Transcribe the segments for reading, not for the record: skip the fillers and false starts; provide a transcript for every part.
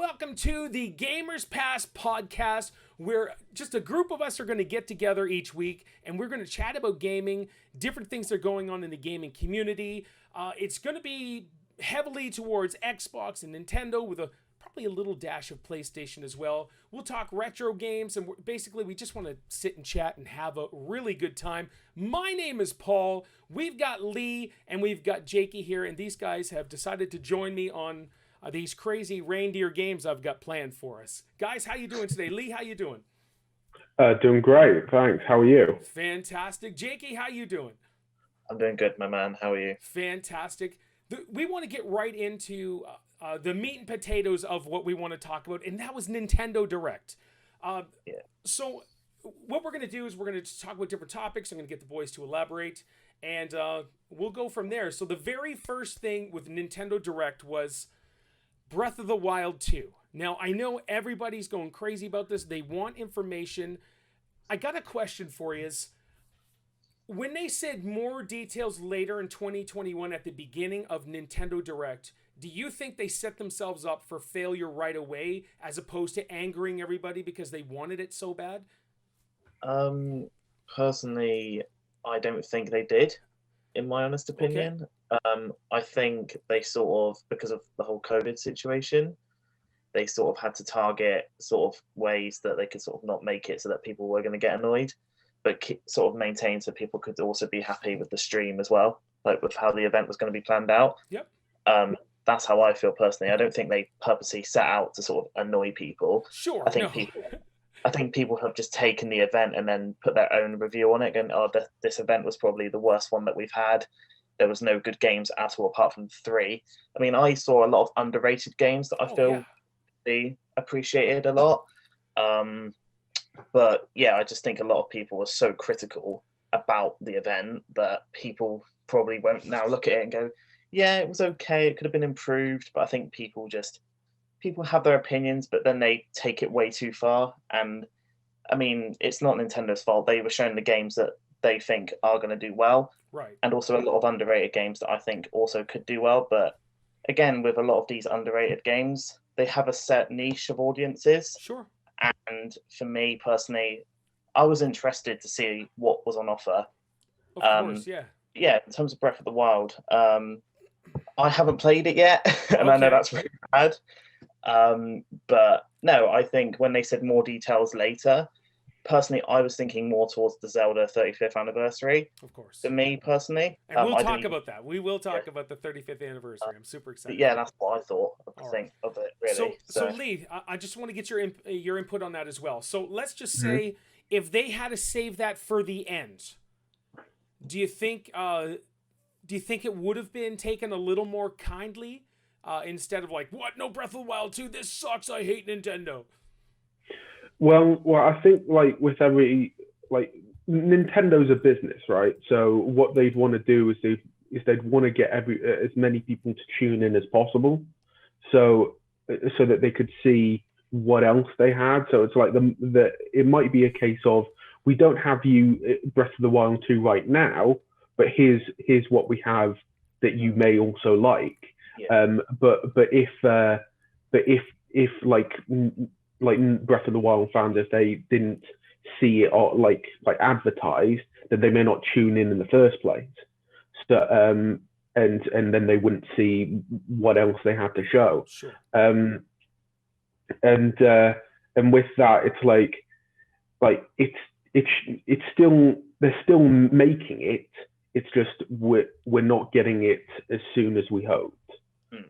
welcome to the Gamers Pass podcast, where just a group of us are going to get together each week and we're going to chat about gaming, different things that are going on in the gaming community. It's going to be heavily towards Xbox and Nintendo with probably a little dash of PlayStation as well. We'll talk retro games, and basically we just want to sit and chat and have a really good time. My name is Paul. We've got Lee and we've got Jakey here, and these guys have decided to join me on these crazy reindeer games I've got planned for us. Guys, how you doing today? Lee, how you doing? Doing great, thanks. How are you? Fantastic. Jakey, how you doing? I'm doing good, my man. How are you? Fantastic. We want to get right into the meat and potatoes of what we want to talk about, and that was Nintendo Direct. So what we're going to do is we're going to talk about different topics. I'm going to get the boys to elaborate, and we'll go from there. So the very first thing with Nintendo Direct was Breath of the Wild 2. Now, I know everybody's going crazy about this. They want information. I got a question for you. When they said more details later in 2021 at the beginning of Nintendo Direct, do you think they set themselves up for failure right away as opposed to angering everybody because they wanted it so bad? Personally, I don't think they did, in my honest opinion. Okay. I think they sort of, because of the whole COVID situation, they sort of had to target sort of ways that they could sort of not make it so that people were going to get annoyed, but sort of maintain so people could also be happy with the stream as well, like with how the event was going to be planned out. Yep. That's how I feel personally. I don't think they purposely set out to sort of annoy people. Sure. I think people have just taken the event and then put their own review on it, and this event was probably the worst one that we've had. There was no good games at all apart from 3. I mean, I saw a lot of underrated games that I feel they appreciated a lot. But yeah, I just think a lot of people were so critical about the event that people probably won't now look at it and go, yeah, it was okay, it could have been improved. But I think people have their opinions, but then they take it way too far. And I mean, it's not Nintendo's fault. They were showing the games that they think are going to do well. Right. And also a lot of underrated games that I think also could do well. But again, with a lot of these underrated games, they have a set niche of audiences. Sure. And for me personally, I was interested to see what was on offer. Of course, yeah. Yeah, in terms of Breath of the Wild, I haven't played it yet, and I know that's really bad. But no, I think when they said more details later, personally, I was thinking more towards the Zelda 35th anniversary. Of course. For me personally. And we'll talk about that. We will talk about the 35th anniversary. I'm super excited. Yeah, that's what I thought of it, really. So Lee, I just want to get your input on that as well. So let's just say if they had to save that for the end, do you think it would have been taken a little more kindly instead of like, what? No Breath of the Wild 2? This sucks. I hate Nintendo. Well, I think like with Nintendo's a business, right? So what they'd want to do is they'd want to get as many people to tune in as possible, so that they could see what else they had. So it's like it might be a case of, we don't have you Breath of the Wild 2 right now, but here's what we have that you may also like. Yeah. But if Breath of the Wild fans, if they didn't see it or like advertised, then they may not tune in the first place. So and then they wouldn't see what else they had to show. Sure. And with that, it's still, they're still making it. It's just we're not getting it as soon as we hoped.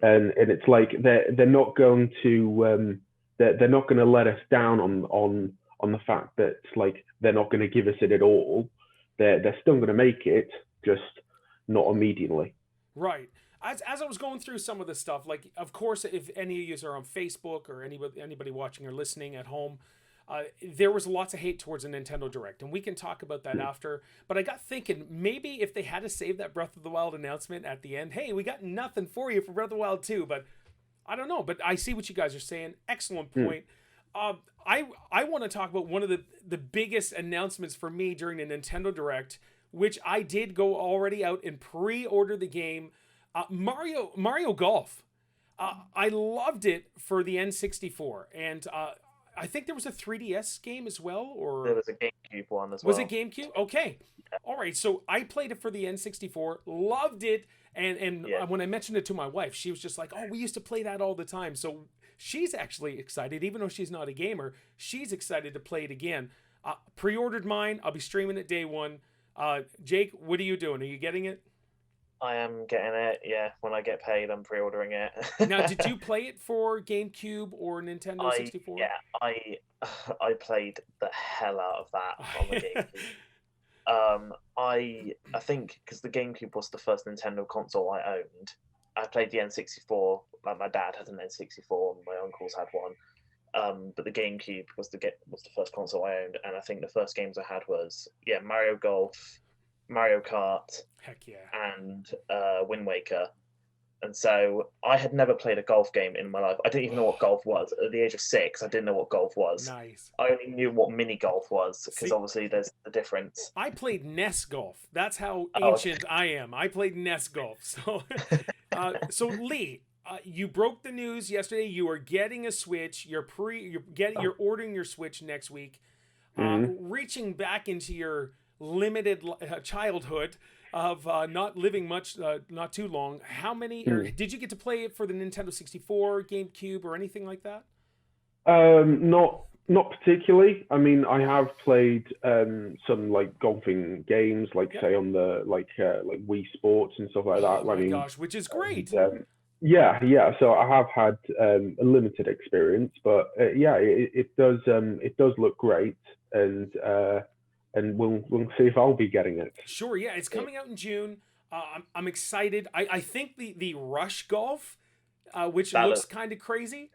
And it's like they're not going to they're not going to let us down on the fact that like they're not going to give us it at all. They're still going to make it, just not immediately. Right. As I was going through some of the stuff, like, of course, if any of you are on Facebook or anybody watching or listening at home, there was lots of hate towards the Nintendo Direct, and we can talk about that after. But I got thinking, maybe if they had to save that Breath of the Wild announcement at the end, hey, we got nothing for you for Breath of the Wild 2, but I don't know. But I see what you guys are saying. Excellent point. I want to talk about one of the biggest announcements for me during the Nintendo Direct, which I did go already out and pre-order the game, Mario Golf. I loved it for the N64, and I think there was a 3DS game as well, or There was a GameCube one as was well. it GameCube? Okay, all right. So I played it for the N64, loved it, and Yeah. when I mentioned it to my wife, she was just like, "Oh, we used to play that all the time." So she's actually excited, even though she's not a gamer. She's excited to play it again. Pre-ordered mine. I'll be streaming it day one. Jake, what are you doing? Are you getting it? I am getting it. Yeah, when I get paid, I'm pre-ordering it. Now, did you play it for GameCube or Nintendo 64? I played the hell out of that on the GameCube. I think because the GameCube was the first Nintendo console I owned. I played the N64. Like my dad had an N64, and my uncles had one. But the GameCube was the first console I owned, and I think the first games I had was Mario Golf, Mario Kart, Heck yeah. and Wind Waker. And so I had never played a golf game in my life. I didn't even know what golf was. At the age of 6, I didn't know what golf was. Nice. I only knew what mini golf was because obviously there's a difference. I played NES golf. That's how Oh. ancient I am. I played NES golf. So, so Lee, you broke the news yesterday. You are getting a Switch. You're ordering your Switch next week. Reaching back into your limited childhood of not living much, not too long. How many? Or did you get to play it for the Nintendo 64, GameCube, or anything like that? Not particularly. I mean, I have played some like golfing games, like say on the like Wii Sports and stuff like that. Oh my gosh, which is great. Yeah. So I have had a limited experience, but it does look great, and we'll see if I'll be getting it. Sure, yeah, it's coming out in June. I'm excited. I think the Rush Golf, which looks kind of crazy.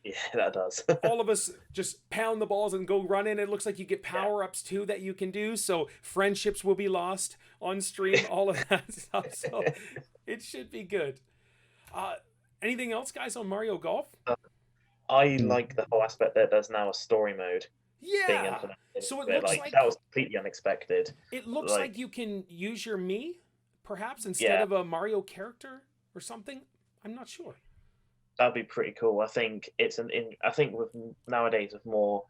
Yeah, that does. All of us just pound the balls and go run in. It looks like you get power-ups too that you can do. So friendships will be lost on stream, all of that stuff. So it should be good. Anything else, guys, on Mario Golf? I like the whole aspect that there's now a story mode being Yeah. implemented. So it looks like that was completely unexpected. it looks like you can use your Mii, perhaps, instead Yeah. of a Mario character or something. I'm not sure. That'd be pretty cool. I think I think with nowadays with more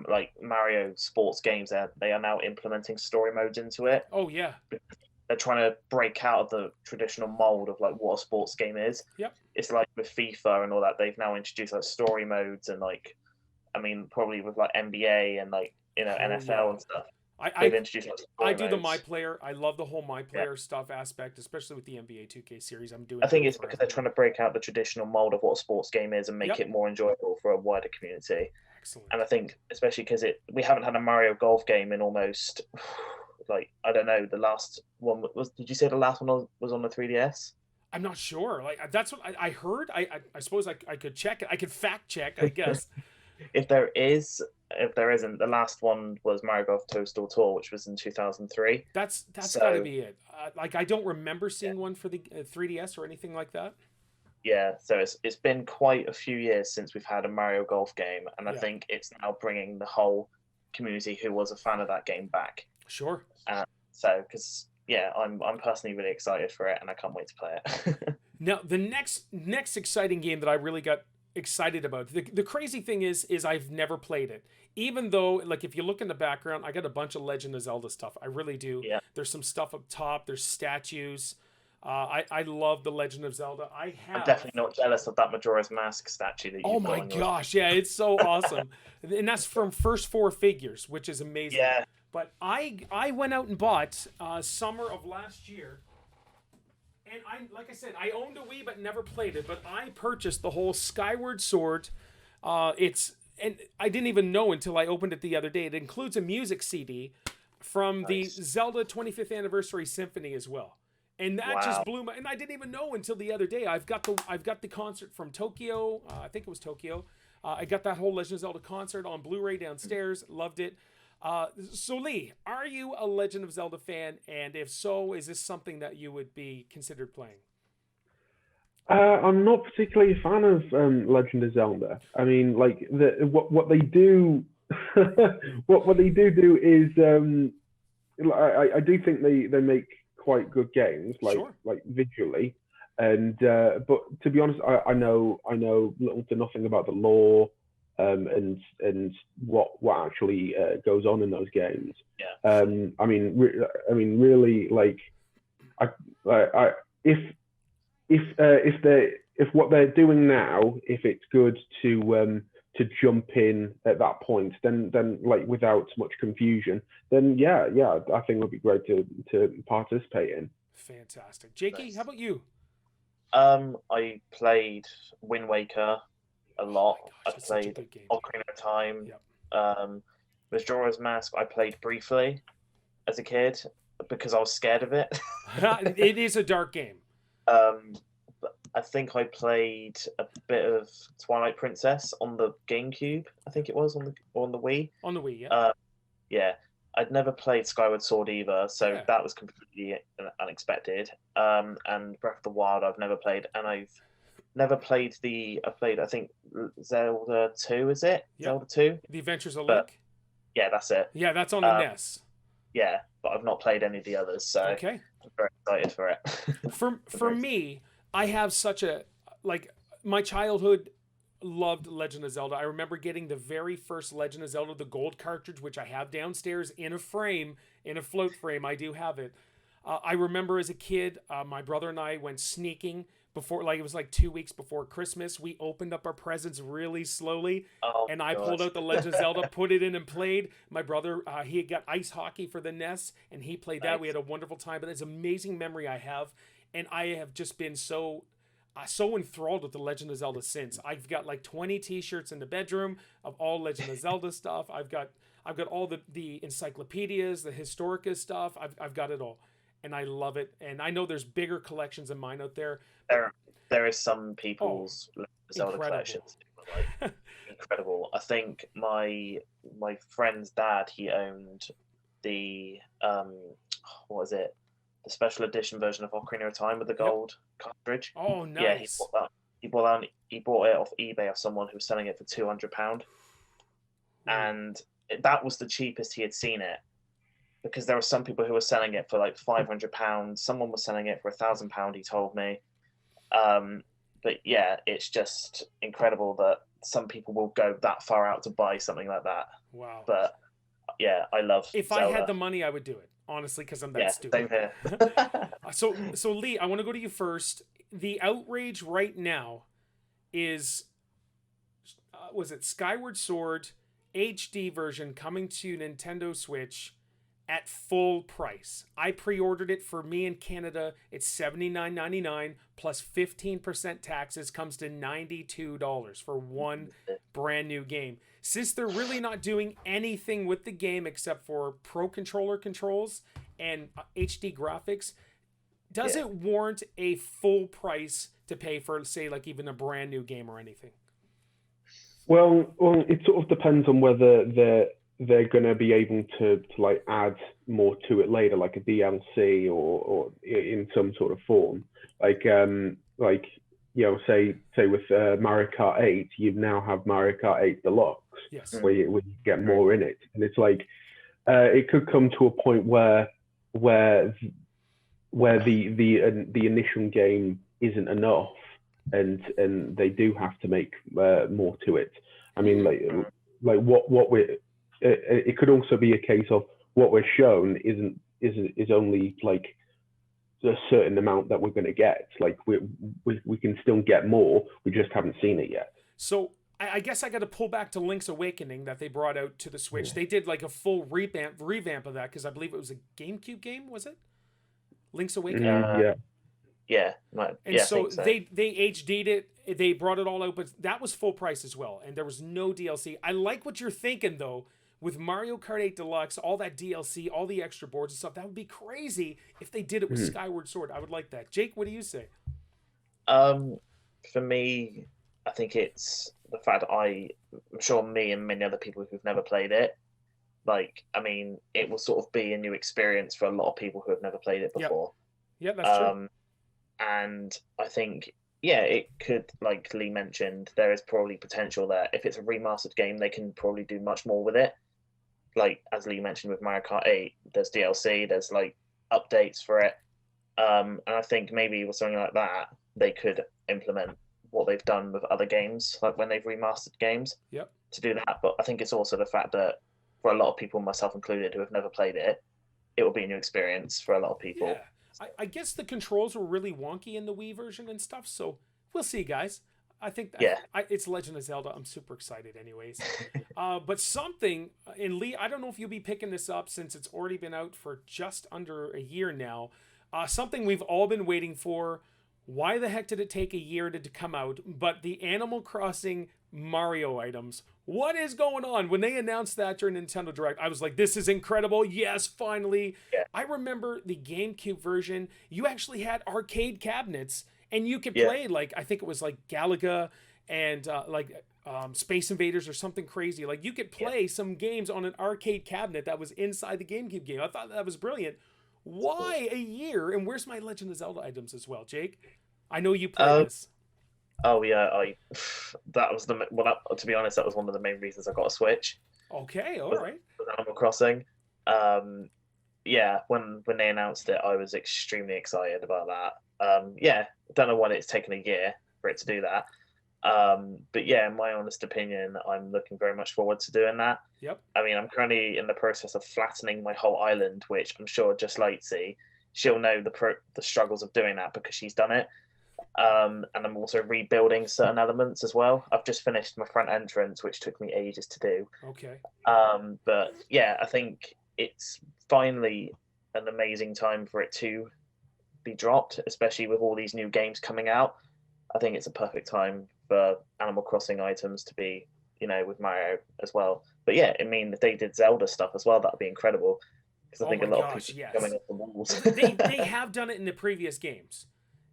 like Mario sports games, they are now implementing story modes into it. Oh yeah. They're trying to break out of the traditional mold of like what a sports game is. Yep. It's like with FIFA and all that, they've now introduced like story modes and like, I mean, probably with like NBA and like NFL and stuff. They've introduced like story I do the modes. My Player. I love the whole My Player stuff aspect, especially with the NBA 2K series. I'm doing. I think it's because they're trying to break out the traditional mold of what a sports game is and make it more enjoyable for a wider community. Excellent. And I think especially because we haven't had a Mario Golf game in almost like I don't know, the last one was. Did you say the last one was on the 3DS? I'm not sure. Like that's what I heard. I suppose I could check it. I could fact check, I guess. If there isn't, the last one was Mario Golf Toadstool Tour, which was in 2003. That's got to be it. Like I don't remember seeing one for the 3DS or anything like that. Yeah, so it's been quite a few years since we've had a Mario Golf game, and I think it's now bringing the whole community who was a fan of that game back. Sure. So, because I'm personally really excited for it, and I can't wait to play it. Now, the next exciting game that I really got excited about. The crazy thing is I've never played it. Even though, like, if you look in the background, I got a bunch of Legend of Zelda stuff. I really do. Yeah. There's some stuff up top. There's statues. I love the Legend of Zelda. I'm definitely not jealous of that Majora's Mask statue that you. Oh my gosh, yeah, it's so awesome, and that's from First Four Figures, which is amazing. Yeah. But I went out and bought summer of last year. And like I said, I owned a Wii but never played it. But I purchased the whole Skyward Sword. And I didn't even know until I opened it the other day. It includes a music CD from the Zelda 25th Anniversary Symphony as well. And that just blew my. And I didn't even know until the other day. I've got the concert from Tokyo. I think it was Tokyo. I got that whole Legend of Zelda concert on Blu-ray downstairs. Loved it. So Lee, are you a Legend of Zelda fan? And if so, is this something that you would be considered playing? I'm not particularly a fan of Legend of Zelda. I mean, like what they do, what they do is, I do think they make quite good games, like visually. But to be honest, I know little to nothing about the lore, and what actually goes on in those games. Yeah. I mean, really, like, if what they're doing now, if it's good to jump in at that point, then like without much confusion, then yeah, I think it would be great to participate in. Fantastic. Jakey, Nice. how about you? I played Wind Waker a lot. Oh my gosh, I that's such a played good game. Ocarina of Time. Yep. Majora's Mask I played briefly as a kid because I was scared of it. It is a dark game. But I think I played a bit of Twilight Princess on the GameCube. I think it was on the Wii. On the Wii, yeah. Yeah. I'd never played Skyward Sword either, so Yeah. that was completely unexpected. And Breath of the Wild I've never played, and I've never played I think Zelda 2, is it? Yep. Zelda 2? The Adventures of But- Link. Yeah, that's it. Yeah, that's on the NES. Yeah, but I've not played any of the others, so Okay. I'm very excited for it. For me, I have such a, like, my childhood loved Legend of Zelda. I remember getting the very first Legend of Zelda, the gold cartridge, which I have downstairs in a frame, in a float frame. I do have it. I remember as a kid, my brother and I went sneaking before, like, it was like 2 weeks before Christmas. We opened up our presents really slowly, and I pulled out the Legend of Zelda, put it in and played. My brother, he had got ice hockey for the NES, and he played that. Nice. We had a wonderful time, but it's an amazing memory I have, and I have just been so enthralled with the Legend of Zelda since. I've got like 20 t-shirts in the bedroom of all Legend of Zelda stuff. I've got all the encyclopedias, the Historica stuff. I've got it all, and I love it. And I know there's bigger collections of mine out there. There is some people's Zelda collections. Like, incredible. I think my friend's dad, he owned the what was it? The special edition version of Ocarina of Time with the gold cartridge. Oh, nice. Yeah, he bought that. He bought it off eBay off someone who was selling it for £200, and that was the cheapest he had seen it. Because there were some people who were selling it for like £500. Someone was selling it for £1,000. He told me. But yeah, it's just incredible that some people will go that far out to buy something like that. Wow. But yeah, I love. If Zelda. I had the money, I would do it. Honestly, because I'm that Yeah, stupid. same here. So Lee, I want to go to you first. The outrage right now is, was it Skyward Sword HD version coming to Nintendo Switch at full price? I pre-ordered it for me in Canada. It's $79.99 plus 15% taxes, comes to $92 for one brand new game. Since they're really not doing anything with the game except for Pro Controller controls and HD graphics, does it warrant a full price to pay for, say, like even a brand new game or anything? Well, it sort of depends on whether they're going to be able to like add more to it later, like a DLC or in some sort of form. Like you know, say with Mario Kart 8, you now have Mario Kart 8 Deluxe, Yes. where you get more in it, and it's like it could come to a point where the initial game isn't enough, and they do have to make more to it. I mean, like what we're it could also be a case of what we're shown is only like a certain amount that we're going to get. Like we can still get more. We just haven't seen it yet. So I guess I got to pull back to Link's Awakening that they brought out to the Switch. They did like a full revamp of that because I believe it was a GameCube game. Was it Link's Awakening? Yeah. And so they HD'd it. They brought it all out, but that was full price as well, and there was no DLC. I like what you're thinking though. With Mario Kart 8 Deluxe, all that DLC, all the extra boards and stuff, that would be crazy if they did it with Skyward Sword. I would like that. Jake, what do you say? For me, I think it's the fact that I'm sure me and many other people who've never played it, like, I mean, it will sort of be a new experience for a lot of people who have never played it before. Yeah, that's true. And I think, yeah, it could, like Lee mentioned, there is probably potential there. If it's a remastered game, they can probably do much more with it. Like, as Lee mentioned with Mario Kart 8, there's DLC, there's like updates for it. And I think maybe with something like that, they could implement what they've done with other games, like when they've remastered games, Yep. to do that. But I think it's also the fact that for a lot of people, myself included, who have never played it, it will be a new experience for a lot of people. Yeah. I guess the controls were really wonky in the Wii version and stuff, so we'll see, guys. I think it's Legend of Zelda. I'm super excited, anyways. But something, and Lee, I don't know if you'll be picking this up since it's already been out for just under a year now. Something we've all been waiting for. Why the heck did it take a year to come out? But the Animal Crossing Mario items. What is going on? When they announced that during Nintendo Direct, I was like, this is incredible. Yes, finally. Yeah. I remember the GameCube version. You actually had arcade cabinets, and you could play, like, I think it was like Galaga and Space Invaders or something crazy. Like, you could play some games on an arcade cabinet that was inside the GameCube game. I thought that was brilliant. Why a year? And where's my Legend of Zelda items as well, Jake? I know you played this. Oh yeah, that was to be honest, that was one of the main reasons I got a Switch. Okay, all right. With Animal Crossing. Yeah, when they announced it, I was extremely excited about that. Yeah, don't know why it's taken a year for it to do that. But yeah, in my honest opinion, I'm looking very much forward to doing that. Yep. I mean, I'm currently in the process of flattening my whole island, which I'm sure just Lightsy, she'll know the struggles of doing that because she's done it. And I'm also rebuilding certain elements as well. I've just finished my front entrance, which took me ages to do. Okay. But yeah, I think it's finally an amazing time for it to be dropped, especially with all these new games coming out. I think it's a perfect time for Animal Crossing items to be, with Mario as well. But yeah, I mean, if they did Zelda stuff as well, that would be incredible. Because I think a lot of people are coming off the walls. they have done it in the previous games.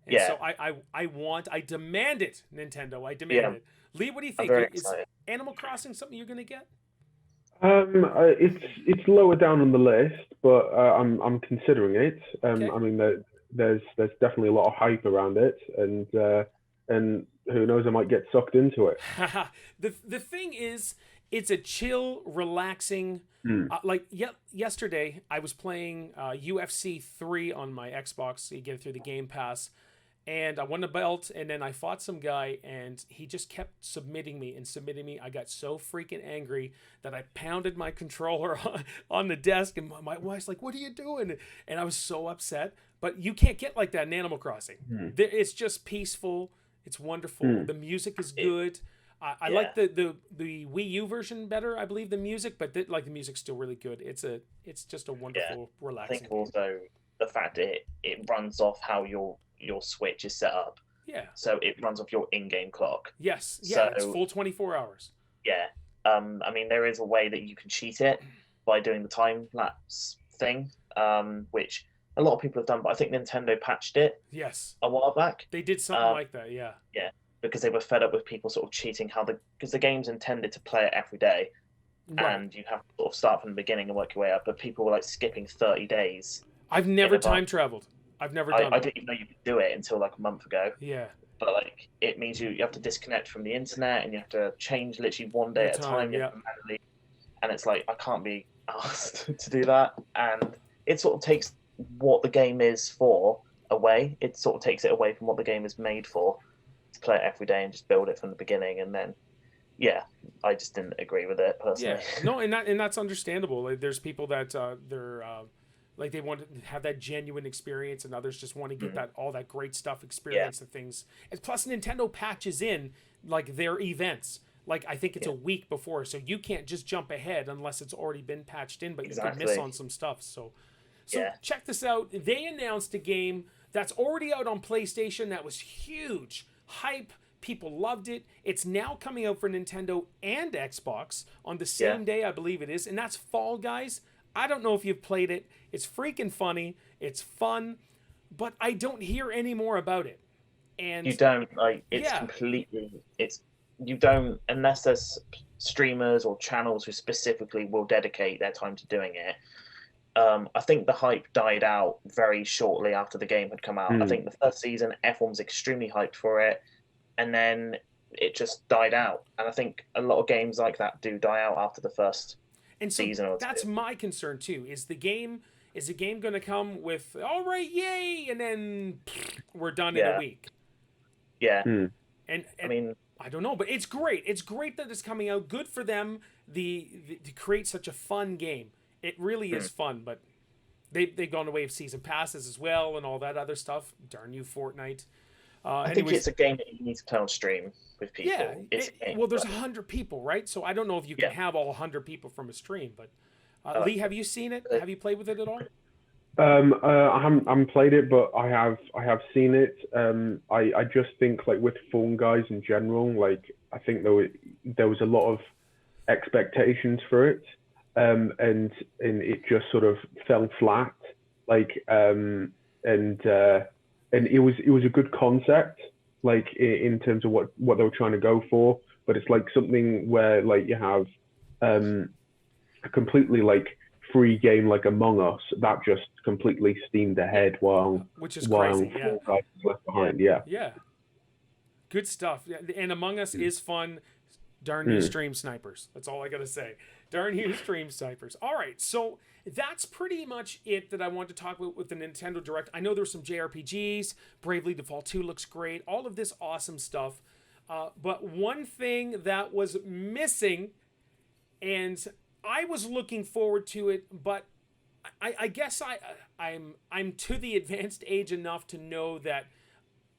And yeah. So I demand it, Nintendo. I demand it. Lee, what do you think? Is Animal Crossing something you're going to get? It's lower down on the list, but I'm considering it. Okay. I mean, there's definitely a lot of hype around it, and who knows, I might get sucked into it. The thing is, it's a chill, relaxing. Yesterday, I was playing UFC 3 on my Xbox. So you get it through the Game Pass. And I won a belt, and then I fought some guy, and he just kept submitting me. I got so freaking angry that I pounded my controller on the desk, and my wife's like, "What are you doing?" And I was so upset. But you can't get like that in Animal Crossing. It's just peaceful. It's wonderful. The music is good. I like the Wii U version better, I believe, the music, but the music's still really good. It's just a wonderful, relaxing. I think also the fact that it runs off how your Switch is set up. Yeah. So it runs off your in-game clock. Yes. Yeah. It's full 24 hours. Yeah. I mean, there is a way that you can cheat it by doing the time lapse thing, which a lot of people have done, but I think Nintendo patched it. Yes. A while back. They did something like that. Yeah. Yeah. Because they were fed up with people sort of cheating because the game's intended to play it every day, and you have to sort of start from the beginning and work your way up. But people were like skipping 30 days. I've never time traveled. I've never done it. I didn't even know you could do it until like a month ago. Yeah. But like it means you have to disconnect from the internet and you have to change literally one day at a time. Yeah. And it's like I can't be asked to do that. And it sort of takes what the game is for away. It sort of takes it away from what the game is made for, to play it every day and just build it from the beginning. And then I just didn't agree with it personally. Yeah. No, and that's understandable. Like, there's people that they're like they want to have that genuine experience, and others just want to get all that great stuff, experience the things. And plus, Nintendo patches in like their events. Like I think it's a week before, so you can't just jump ahead unless it's already been patched in. But you could miss on some stuff. So check this out. They announced a game that's already out on PlayStation that was huge hype. People loved it. It's now coming out for Nintendo and Xbox on the same day, I believe it is, and that's Fall Guys. I don't know if you've played it. It's freaking funny. It's fun, but I don't hear any more about it. And you don't like it's completely. You don't unless there's streamers or channels who specifically will dedicate their time to doing it. I think the hype died out very shortly after the game had come out. I think the first season, everyone was extremely hyped for it, and then it just died out. And I think a lot of games like that do die out after the first season or two. That's my concern too. Is the game going to come with all right, yay, and then we're done in a week? Yeah. And I mean, I don't know, but it's great. It's great that it's coming out. Good for them. To create such a fun game. It really is fun, but they've gone away with season passes as well and all that other stuff. Darn you, Fortnite. I think it's a game that you need to play on stream with people. Yeah. Well, there's 100 people, right? So I don't know if you can have all 100 people from a stream, but Lee, have you seen it? Have you played with it at all? I haven't played it, but I have seen it. I just think like with Fall Guys in general, like I think there was a lot of expectations for it, and it just sort of fell flat. Like and it was a good concept, like in terms of what they were trying to go for, but it's like something where like you have a completely like free game like Among Us that just completely steamed ahead while crazy, Fall Guys was left behind. Yeah. Good stuff. And Among Us is fun. Darn you, stream snipers. That's all I gotta say. Darn you, stream snipers. All right, so that's pretty much it that I want to talk about with the Nintendo Direct. I know there's some JRPGs. Bravely Default 2 looks great. All of this awesome stuff. But one thing that was missing, and I was looking forward to it, but I guess I'm to the advanced age enough to know that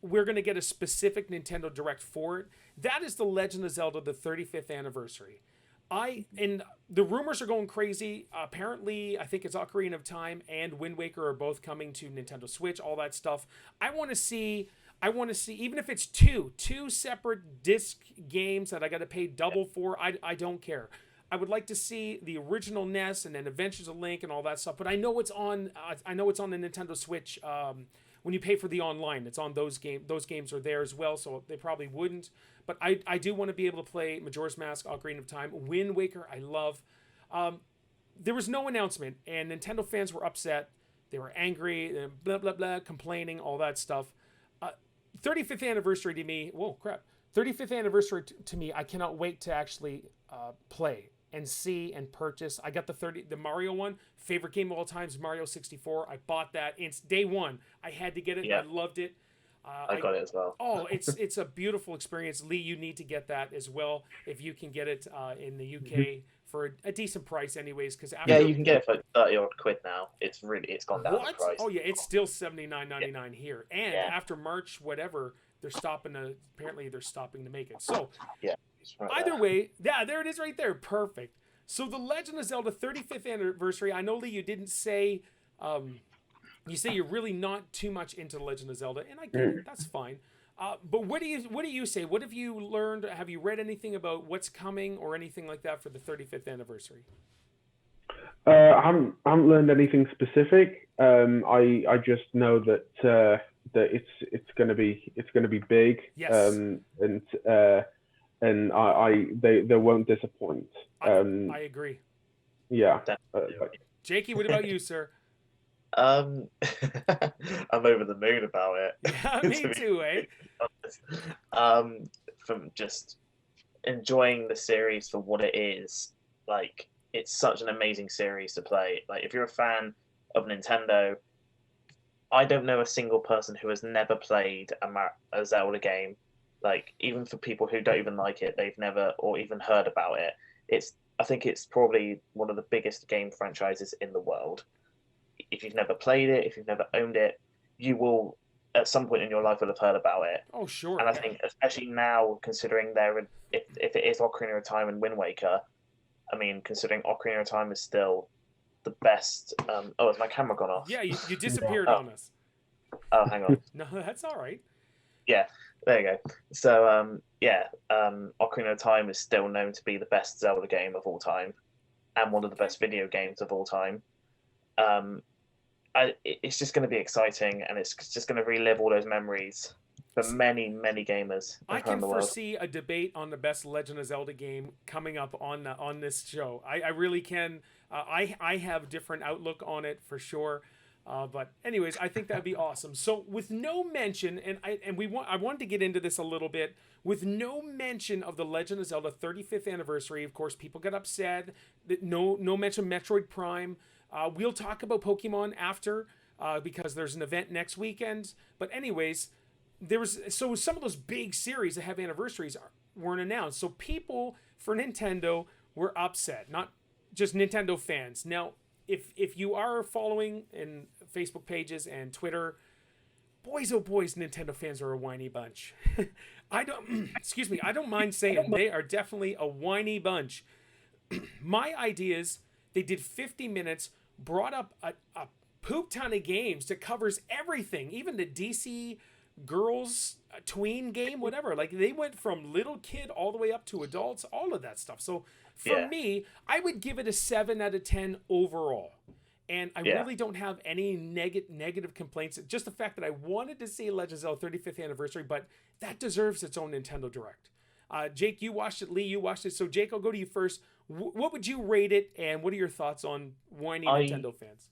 we're going to get a specific Nintendo Direct for it. That is The Legend of Zelda, the 35th anniversary. And the rumors are going crazy. Apparently, I think it's Ocarina of Time and Wind Waker are both coming to Nintendo Switch, all that stuff. I want to see, even if it's two separate disc games that I got to pay double for, I don't care. I would like to see the original NES and then Adventures of Link and all that stuff. But I know it's on. I know it's on the Nintendo Switch. When you pay for the online, it's on those games. Those games are there as well, so they probably wouldn't. But I do want to be able to play Majora's Mask, Ocarina of Time, Wind Waker. I love. There was no announcement, and Nintendo fans were upset. They were angry, blah blah blah, complaining, all that stuff. 35th anniversary to me. Whoa, crap! 35th anniversary to me. I cannot wait to actually play and see and purchase. I got the Mario one. Favorite game of all time is Mario 64. I bought that. It's day one. I had to get it. Yeah. I loved it. I got it as well. Oh, it's a beautiful experience. Lee, you need to get that as well if you can get it in the UK for a decent price anyways. You can get it for 30 odd quid now. It's gone down in price. Oh yeah, it's still $79.99 here. And after March, whatever, apparently they're stopping to make it. So yeah. Either way, there it is right there. Perfect. So the Legend of Zelda 35th anniversary. I know, Lee, you didn't say, you say you're really not too much into the Legend of Zelda, and I get it. That's fine. But what do you say? What have you learned? Have you read anything about what's coming or anything like that for the 35th anniversary? I haven't learned anything specific. I just know that it's going to be big. Yes. And they won't disappoint. I agree. Yeah. Jakey, what about you, sir? I'm over the moon about it. Yeah, me too, eh? From just enjoying the series for what it is, like it's such an amazing series to play. Like if you're a fan of Nintendo, I don't know a single person who has never played a Zelda game. Like even for people who don't even like it, they've never or even heard about it. I think it's probably one of the biggest game franchises in the world. If you've never played it, if you've never owned it, you will at some point in your life will have heard about it. Oh sure. And I think especially now, considering if it is Ocarina of Time and Wind Waker, I mean, considering Ocarina of Time is still the best. Has my camera gone off? Yeah, you disappeared on us. Oh, hang on. No, that's all right. Yeah, there you go. So, Ocarina of Time is still known to be the best Zelda game of all time, and one of the best video games of all time. It's just going to be exciting, and it's just going to relive all those memories for many, many gamers. I can foresee a debate on the best Legend of Zelda game coming up on this show. I really can. I have different outlook on it for sure. But anyways, I think that'd be awesome. So with no mention, I wanted to get into this a little bit, with no mention of the Legend of Zelda 35th anniversary. Of course, people got upset that no mention of Metroid Prime. We'll talk about Pokemon after because there's an event next weekend. But anyways, so some of those big series that have anniversaries weren't announced. So people for Nintendo were upset, not just Nintendo fans. Now, if you are following in Facebook pages and Twitter, boys, oh boys, Nintendo fans are a whiny bunch. I don't mind saying they are definitely a whiny bunch. My idea is they did 50 minutes, brought up a poop ton of games that covers everything, even the DC girls tween game, whatever. Like they went from little kid all the way up to adults, all of that stuff. So for me, I would give it a 7 out of 10 overall. And I really don't have any negative complaints. Just the fact that I wanted to see Legend of Zelda 35th anniversary, but that deserves its own Nintendo Direct. Jake, you watched it. Lee, you watched it. So Jake, I'll go to you first. What would you rate it, and what are your thoughts on whiny Nintendo fans?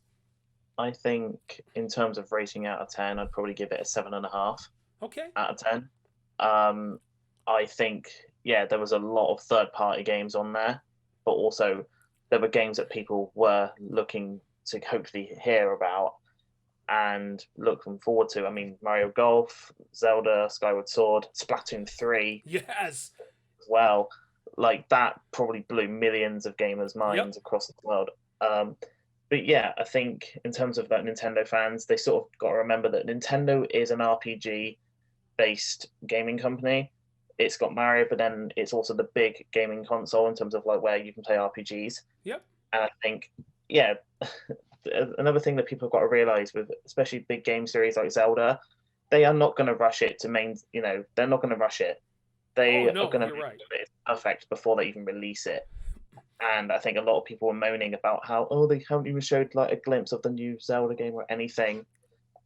I think in terms of rating out of 10, I'd probably give it a 7.5. Okay. Out of 10. I think, there was a lot of third-party games on there, but also there were games that people were looking to hopefully hear about and looking forward to. I mean, Mario Golf, Zelda, Skyward Sword, Splatoon 3. Yes. As well. Like, that probably blew millions of gamers' minds across the world. But yeah, I think in terms of that Nintendo fans, they sort of got to remember that Nintendo is an RPG-based gaming company. It's got Mario, but then it's also the big gaming console in terms of like where you can play RPGs. Yep. And I think, another thing that people have got to realize with especially big game series like Zelda, they are not going to rush it to they're not going to rush it. They are going to make it perfect before they even release it. And I think a lot of people were moaning about how, they haven't even showed like a glimpse of the new Zelda game or anything.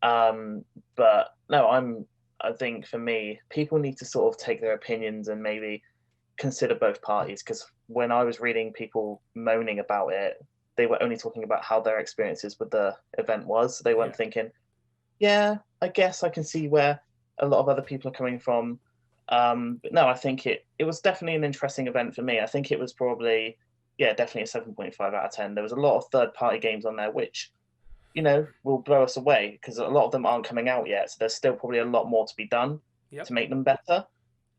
But no, I think for me, people need to sort of take their opinions and maybe consider both parties. Because when I was reading people moaning about it, they were only talking about how their experiences with the event was. They weren't thinking, I guess I can see where a lot of other people are coming from. But no, I think it was definitely an interesting event for me. I think it was probably, definitely a 7.5 out of 10. There was a lot of third-party games on there, which, will blow us away because a lot of them aren't coming out yet. So there's still probably a lot more to be done to make them better.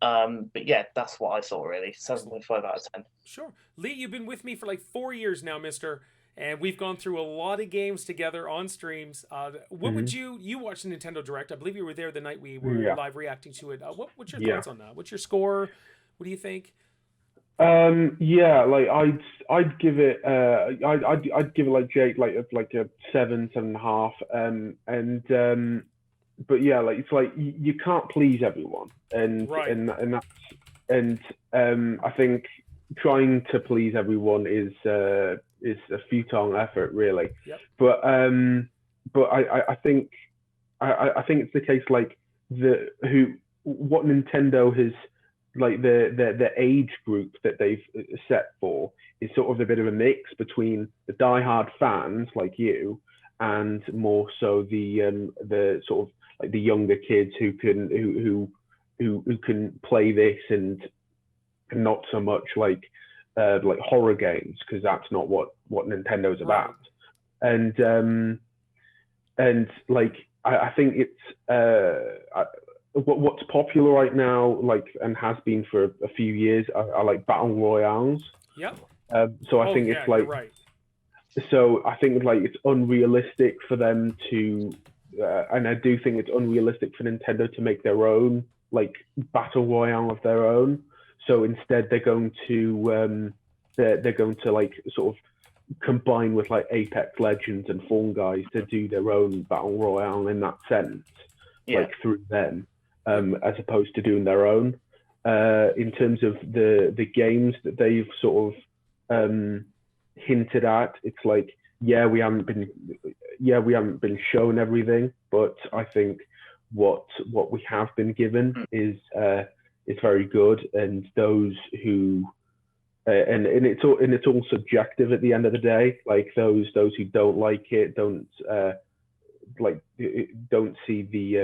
But yeah, that's what I thought, really. 7.5 out of 10. Sure. Lee, you've been with me for like 4 years now, mister. And we've gone through a lot of games together on streams. What would you watched the Nintendo Direct? I believe you were there the night we were live reacting to it. What's your thoughts on that? What's your score? What do you think? I'd give it I'd give it like Jake, like a 7.5. But yeah, like it's like you can't please everyone, and I think trying to please everyone is a futile effort, really. Yep. But I think it's the case like what Nintendo has, like the age group that they've set for is sort of a bit of a mix between the diehard fans like you and more so the sort of like the younger kids who can play this and not so much like horror games, because that's not what Nintendo's about. And like I think it's what's popular right now, like, and has been for a few years, are like battle royales. Yep. So I think it's like, you're right. So I think like it's unrealistic for them to, and I do think it's unrealistic for Nintendo to make their own like battle royale of their own. So instead, they're going to like sort of combine with like Apex Legends and Fall Guys to do their own battle royale in that sense, like through them, as opposed to doing their own. In terms of the games that they've sort of hinted at, it's like we haven't been shown everything, but I think what we have been given is very good, and those who and it's all subjective at the end of the day. Like those who don't like it don't see the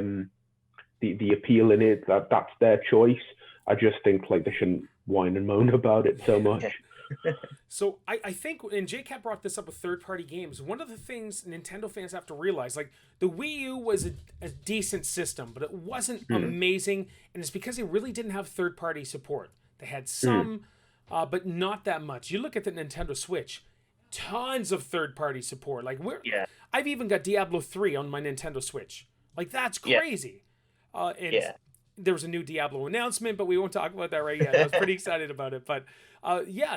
appeal in it. That's their choice. I just think like they shouldn't whine and moan about it so much. So I think, and JCat brought this up with third-party games. One of the things Nintendo fans have to realize, like the Wii U was a decent system, but it wasn't amazing, and it's because they really didn't have third-party support. They had some, but not that much. You look at the Nintendo Switch, tons of third-party support. Like I've even got Diablo 3 on my Nintendo Switch. Like that's crazy. And there was a new Diablo announcement, but we won't talk about that right yet. I was pretty excited about it, but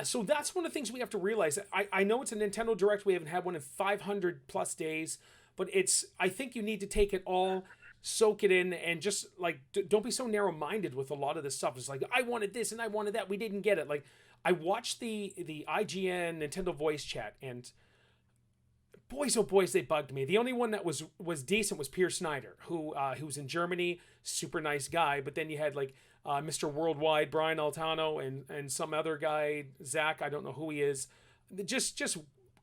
so that's one of the things we have to realize. I know it's a Nintendo Direct. We haven't had one in 500 plus days, but I think you need to take it all, soak it in, and just like don't be so narrow-minded with a lot of this stuff. It's like I wanted this and I wanted that. We didn't get it. Like I watched the IGN Nintendo voice chat, and boys, oh boys, they bugged me. The only one that was decent was Pierre Snyder, who's in Germany, super nice guy. But then you had like Mr. Worldwide, Brian Altano, and some other guy, Zach, I don't know who he is, just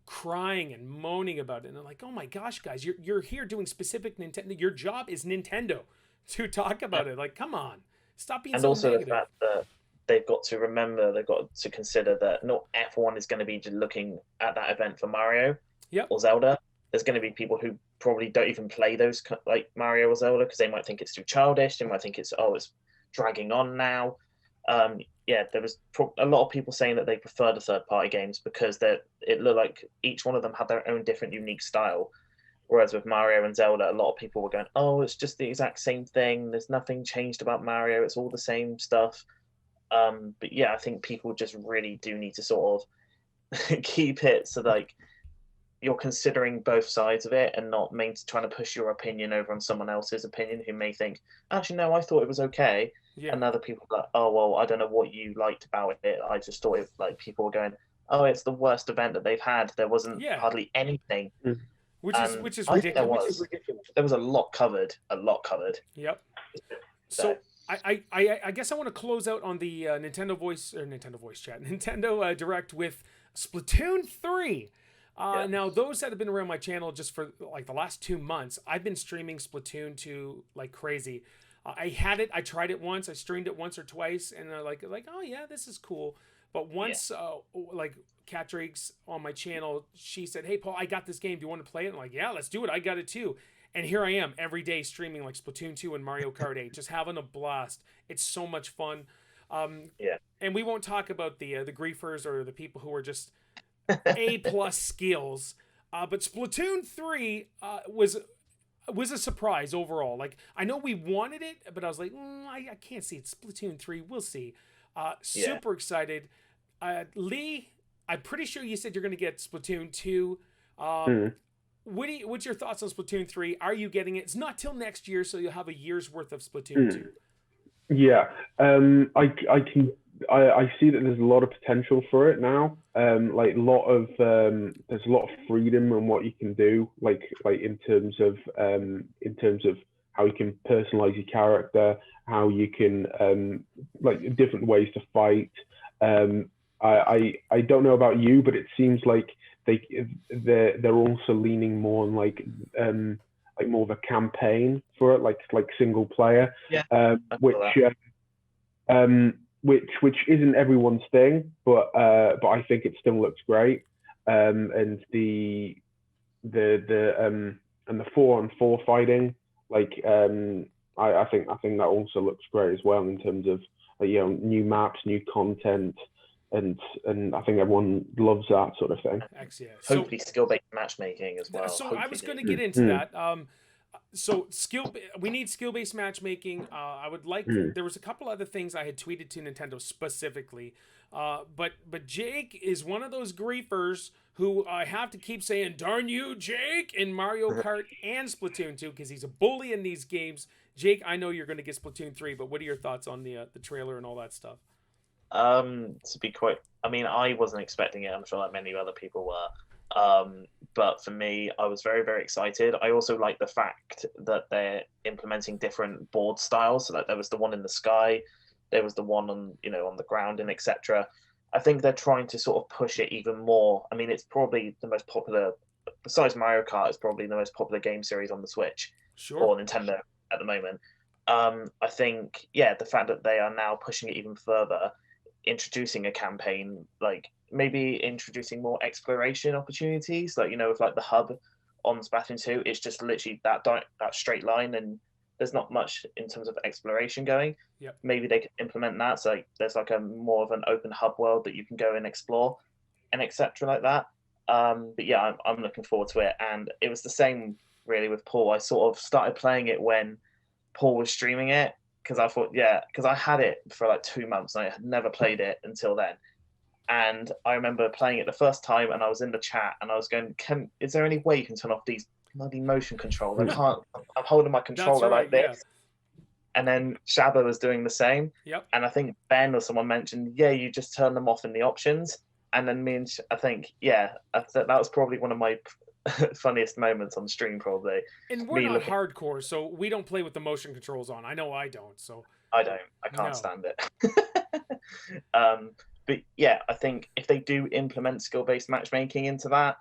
crying and moaning about it. And I'm like, oh my gosh, guys, you're here doing specific Nintendo. Your job is Nintendo to talk about it. Like, come on, stop being so negative. And also the fact that they've got to consider that not everyone is going to be looking at that event for Mario. Or Zelda. There's going to be people who probably don't even play those like Mario or Zelda because they might think it's too childish. They might think it's dragging on now. There was a lot of people saying that they prefer the third-party games because it looked like each one of them had their own different, unique style. Whereas with Mario and Zelda, a lot of people were going, "Oh, it's just the exact same thing. There's nothing changed about Mario. It's all the same stuff." But I think people just really do need to sort of keep it so like you're considering both sides of it and not trying to push your opinion over on someone else's opinion who may think, actually, no, I thought it was okay. Yeah. And other people are like, oh, well, I don't know what you liked about it. I just thought it, like people were going, oh, it's the worst event that they've had. There wasn't hardly anything. Which is ridiculous. There was a lot covered. Yep. So I guess I want to close out on the Nintendo Direct with Splatoon 3. Now, those that have been around my channel just for like the last 2 months, I've been streaming Splatoon 2 like crazy. I tried it once, I streamed it once or twice, and they're like, oh yeah, this is cool. But once, like Cat Drake's on my channel, she said, hey Paul, I got this game. Do you want to play it? I'm like, yeah, let's do it. I got it too. And here I am every day streaming like Splatoon 2 and Mario Kart 8, just having a blast. It's so much fun. And we won't talk about the griefers or the people who are just A+ skills, but Splatoon 3 was a surprise overall. Like I know we wanted it, but I was like, I can't see it. Splatoon 3, we'll see. Super excited. Lee, I'm pretty sure you said you're going to get Splatoon 2. What's your thoughts on Splatoon 3? Are you getting it? It's not till next year, so you'll have a year's worth of Splatoon 2. Yeah, I see that there's a lot of potential for it now. There's a lot of freedom in what you can do, like in terms of how you can personalize your character, how you can like different ways to fight. I don't know about you, but it seems like they're also leaning more on like more of a campaign for it, like single player, which isn't everyone's thing, but I think it still looks great. And the 4-on-4 fighting, like I think that also looks great as well in terms of new maps, new content, and I think everyone loves that sort of thing. Hopefully skill-based matchmaking as well. So I was going to get into that. So we need skill-based matchmaking. I would like there was a couple other things I had tweeted to Nintendo specifically, but Jake is one of those griefers who I have to keep saying darn you, Jake, in Mario Kart and Splatoon 2 because he's a bully in these games. Jake, I know you're going to get Splatoon 3, but what are your thoughts on the trailer and all that stuff? To be quite, I mean, I wasn't expecting it. I'm sure like many other people were. But for me, I was very, very excited. I also like the fact that they're implementing different board styles. So like there was the one in the sky, there was the one on the ground, and etc. I think they're trying to sort of push it even more. I mean, it's probably the most popular, besides Mario Kart, it's probably the most popular game series on the Switch or Nintendo at the moment. I think, the fact that they are now pushing it even further introducing a campaign, like maybe introducing more exploration opportunities, like with like the hub on Splatoon 2, it's just literally that straight line, and there's not much in terms of exploration going. Yep. Maybe they could implement that, so there's like a more of an open hub world that you can go and explore, and etc. like that. But yeah, I'm looking forward to it, and it was the same really with Paul. I sort of started playing it when Paul was streaming it, because I thought, because I had it for like 2 months and I had never played it until then. And I remember playing it the first time, and I was in the chat, and I was going, is there any way you can turn off these bloody motion controls? I can't. I'm holding my controller like this. Yeah. And then Shabba was doing the same. Yep. And I think Ben or someone mentioned, you just turn them off in the options. And then I think, that was probably one of my funniest moments on stream, probably. And we're not hardcore, so we don't play with the motion controls on. I know I don't. So I can't stand it. But yeah, I think if they do implement skill-based matchmaking into that,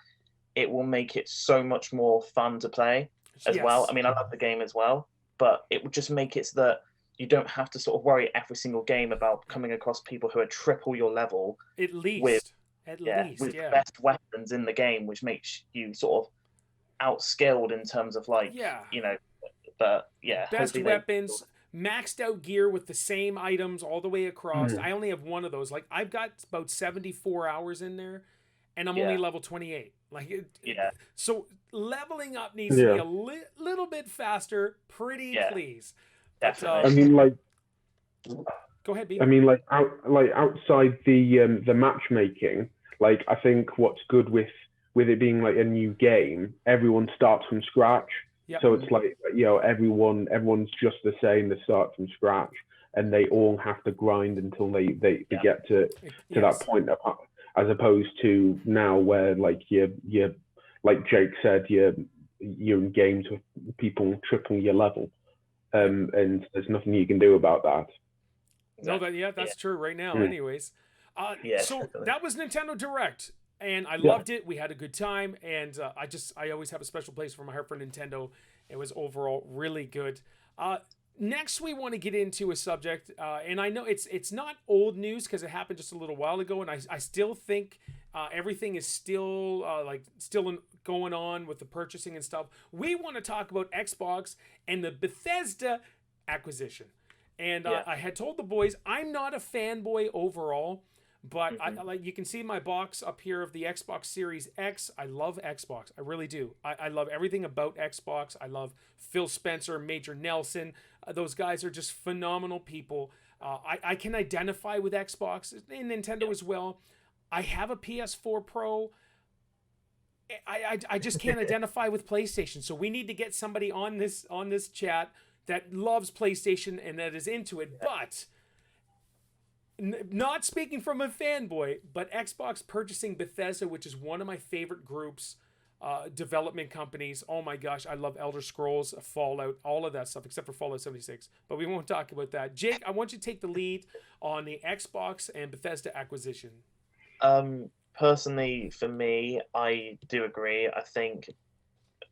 it will make it so much more fun to play as well. I mean, I love the game as well, but it would just make it so that you don't have to sort of worry every single game about coming across people who are triple your level. At least. With the best weapons in the game, which makes you sort of outskilled in terms of like, best weapons, maxed out gear with the same items all the way across. I only have one of those. Like, I've got about 74 hours in there, and I'm only level 28. Like, so leveling up needs to be a little bit faster. Pretty please. Definitely. I mean, like, go ahead, B. I mean, outside the matchmaking, like, I think what's good with it being like a new game, everyone starts from scratch. Yep. So it's like, everyone's just the same. They start from scratch, and they all have to grind until they get to that point. As opposed to now, where like you like Jake said, you're in games with people triple your level, and there's nothing you can do about that. No, that's true right now. Anyways, so definitely. That was Nintendo Direct. And I loved it. We had a good time, and I always have a special place for my heart for Nintendo. It was overall really good. Next, we want to get into a subject, and I know it's not old news because it happened just a little while ago, and I still think everything is still going on with the purchasing and stuff. We want to talk about Xbox and the Bethesda acquisition. And I had told the boys I'm not a fanboy overall. But you can see my box up here of the Xbox Series X. I love Xbox. I really do. I love everything about Xbox. I love Phil Spencer, Major Nelson. Those guys are just phenomenal people. I can identify with Xbox and Nintendo as well. I have a PS4 Pro. I just can't identify with PlayStation. So we need to get somebody on this chat that loves PlayStation and that is into it. But not speaking from a fanboy, but Xbox purchasing Bethesda, which is one of my favorite groups, development companies. Oh my gosh, I love Elder Scrolls, Fallout, all of that stuff, except for Fallout 76. But we won't talk about that. Jake, I want you to take the lead on the Xbox and Bethesda acquisition. Personally, for me, I do agree. I think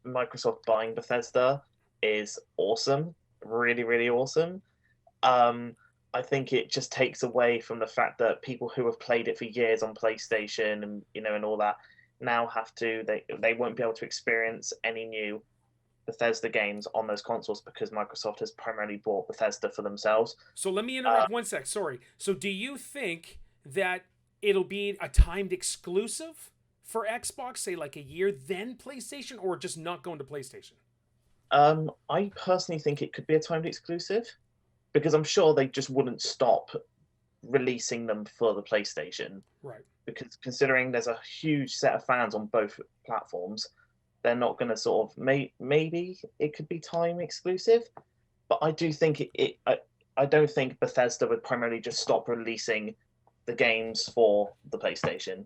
Microsoft buying Bethesda is awesome. Really, really awesome. I think it just takes away from the fact that people who have played it for years on PlayStation and and all that now have to they won't be able to experience any new Bethesda games on those consoles because Microsoft has primarily bought Bethesda for themselves. So let me interrupt 1 sec. Sorry. So do you think that it'll be a timed exclusive for Xbox, say like a year, then PlayStation, or just not going to PlayStation? I personally think it could be a timed exclusive, because I'm sure they just wouldn't stop releasing them for the PlayStation. Right. Because considering there's a huge set of fans on both platforms, they're not going to sort of... Maybe it could be time exclusive, but I do think I don't think Bethesda would primarily just stop releasing the games for the PlayStation.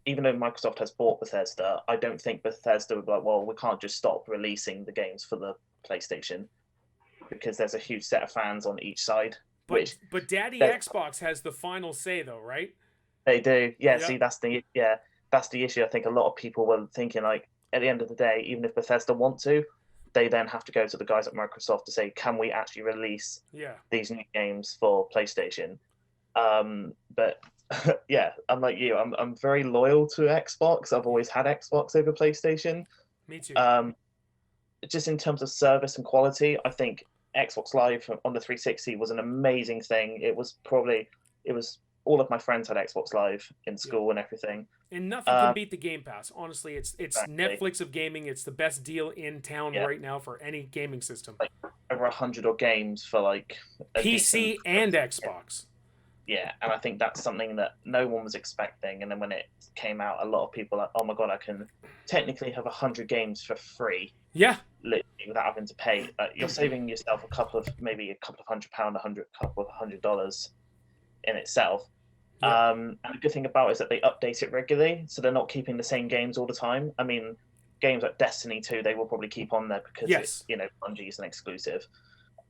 Even though Microsoft has bought Bethesda, I don't think Bethesda would be like, well, we can't just stop releasing the games for the PlayStation, because there's a huge set of fans on each side. But Daddy Xbox has the final say, though, right? They do. Yeah, see, that's the issue. I think a lot of people were thinking, like, at the end of the day, even if Bethesda want to, they then have to go to the guys at Microsoft to say, can we actually release these new games for PlayStation? But yeah, I'm like you. I'm very loyal to Xbox. I've always had Xbox over PlayStation. Me too. Just in terms of service and quality, I think Xbox Live on the 360 was an amazing thing. It was all of my friends had Xbox Live in school and everything. And nothing can beat the Game Pass. Honestly, it's Exactly. Netflix of gaming. It's the best deal in town right now for any gaming system. Like over 100 odd games for like a PC and Xbox. Yeah, and I think that's something that no one was expecting. And then when it came out, a lot of people were like, oh my god, I can technically have 100 games for free. Yeah. Literally without having to pay. You're saving yourself a couple of £100, couple of $100 in itself. Yeah. And the good thing about it is that they update it regularly, so they're not keeping the same games all the time. I mean, games like Destiny 2, they will probably keep on there because it's, Bungie is an exclusive.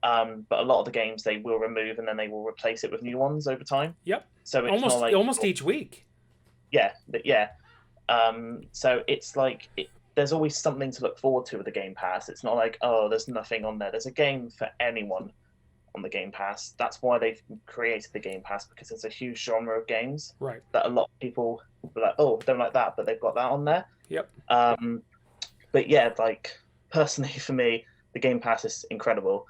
But a lot of the games they will remove and then they will replace it with new ones over time. Yep. So it's almost each week. Yeah, yeah. So it's like there's always something to look forward to with the Game Pass. It's not like, oh, there's nothing on there. There's a game for anyone on the Game Pass. That's why they've created the Game Pass, because there's a huge genre of games that a lot of people are like, oh, don't like that, but they've got that on there. Yep. But yeah, like personally for me, the Game Pass is incredible.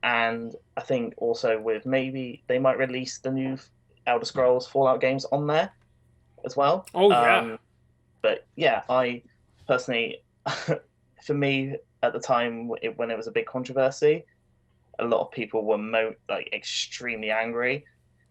And I think also with maybe they might release the new Elder Scrolls Fallout games on there as well. Oh, yeah. But yeah, I personally, for me at the time when it was a big controversy, a lot of people were extremely angry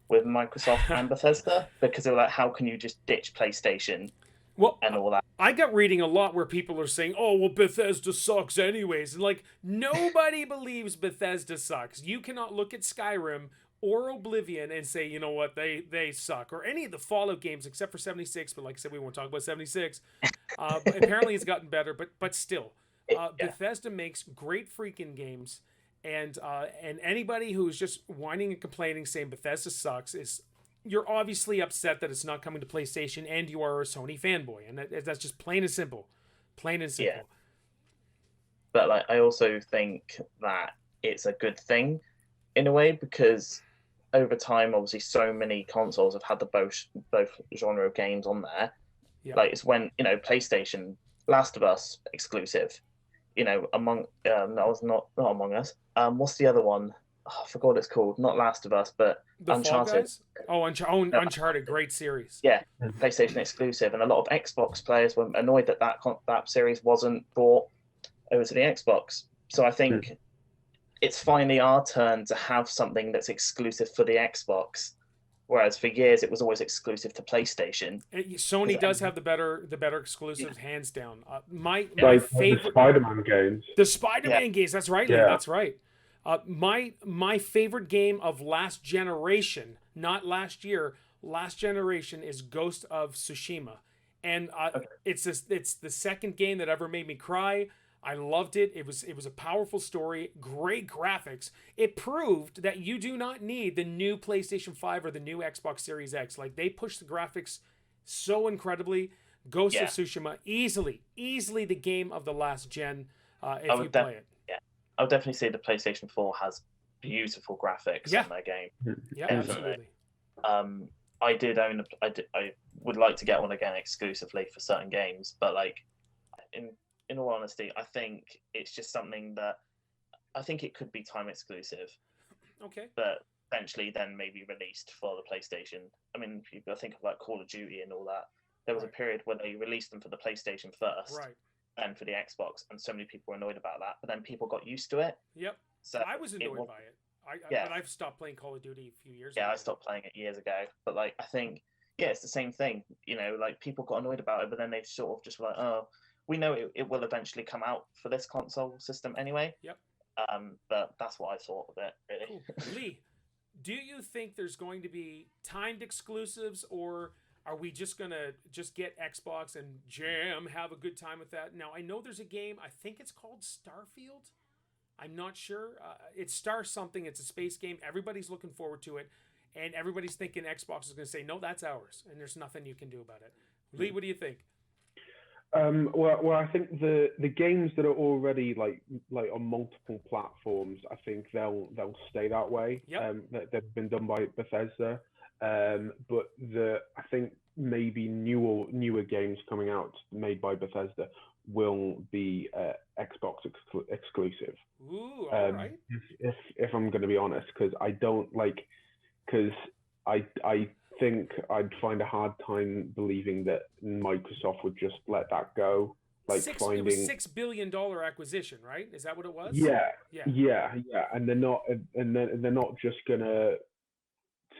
with Microsoft and Bethesda because they were like, how can you just ditch PlayStation? Well, and all that. I got reading a lot where people are saying, oh, well, Bethesda sucks anyways. And like, nobody believes Bethesda sucks. You cannot look at Skyrim or Oblivion and say, you know what, they suck. Or any of the Fallout games except for 76. But like I said, we won't talk about 76. Apparently it's gotten better, but still. Bethesda makes great freaking games. And anybody who's just whining and complaining saying Bethesda sucks you're obviously upset that it's not coming to PlayStation, and you are a Sony fanboy, and that's just plain and simple. Yeah. But like, I also think that it's a good thing in a way, because over time, obviously, so many consoles have had the both genre of games on there. Yeah. Like it's when PlayStation, Last of Us exclusive. Among that was not Among Us. What's the other one? Oh, I forgot what it's called. Not Last of Us, but the Uncharted. Uncharted, great series. Yeah, PlayStation exclusive, and a lot of Xbox players were annoyed that series wasn't brought over to the Xbox. So I think it's finally our turn to have something that's exclusive for the Xbox, whereas for years it was always exclusive to PlayStation. Sony does have the better exclusives, hands down. My favorite the Spider-Man games. The Spider-Man games. That's right. Yeah. That's right. My favorite game of last generation, not last year, last generation, is Ghost of Tsushima, and it's the second game that ever made me cry. I loved it. It was a powerful story, great graphics. It proved that you do not need the new PlayStation 5 or the new Xbox Series X. Like, they pushed the graphics so incredibly. Ghost of Tsushima, easily the game of the last gen if you play it. I would definitely say the PlayStation 4 has beautiful graphics on their game. Yeah, absolutely. I would like to get one again exclusively for certain games, but like in all honesty, I think it's just something that I think it could be time exclusive. Okay. But eventually then maybe released for the PlayStation. I mean, people think of like Call of Duty and all that. There was a period where they released them for the PlayStation first. Right. And for the Xbox, and so many people were annoyed about that. But then people got used to it. Yep. So I was annoyed by it. But I've stopped playing Call of Duty a few years ago. Yeah, I stopped playing it years ago. But like, I think, it's the same thing. Like people got annoyed about it, but then they sort of just were like, oh, we know it will eventually come out for this console system anyway. Yep. But that's what I thought of it, really. Cool. Lee, do you think there's going to be timed exclusives, or are we just going to get Xbox and jam, have a good time with that? Now, I know there's a game, I think it's called Starfield. I'm not sure. It's Star something. It's a space game. Everybody's looking forward to it. And everybody's thinking Xbox is going to say, no, that's ours. And there's nothing you can do about it. Lee, what do you think? Well, I think the games that are already like on multiple platforms, I think they'll stay that way. Yep. They've been done by Bethesda. But I think maybe newer games coming out made by Bethesda will be Xbox exclusive. Ooh, all right. If I'm going to be honest, because I don't like, because I think I'd find a hard time believing that Microsoft would just let that go. Like It was $6 billion acquisition, right? Is that what it was? Yeah, and they're not just gonna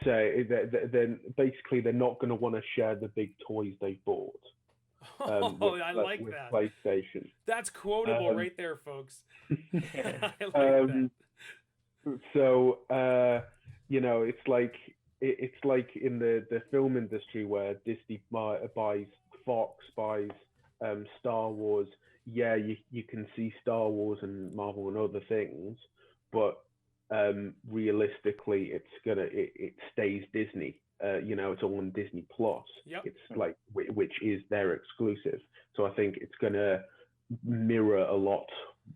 say that. Then basically they're not gonna want to share the big toys they bought. I like with that. PlayStation. That's quotable right there, folks. I like that. So it's like in the film industry where Disney buys Fox, buys Star Wars. Yeah, you can see Star Wars and Marvel and other things, but realistically, it stays Disney. It's all on Disney Plus. Yep. It's like which is their exclusive. So I think it's gonna mirror a lot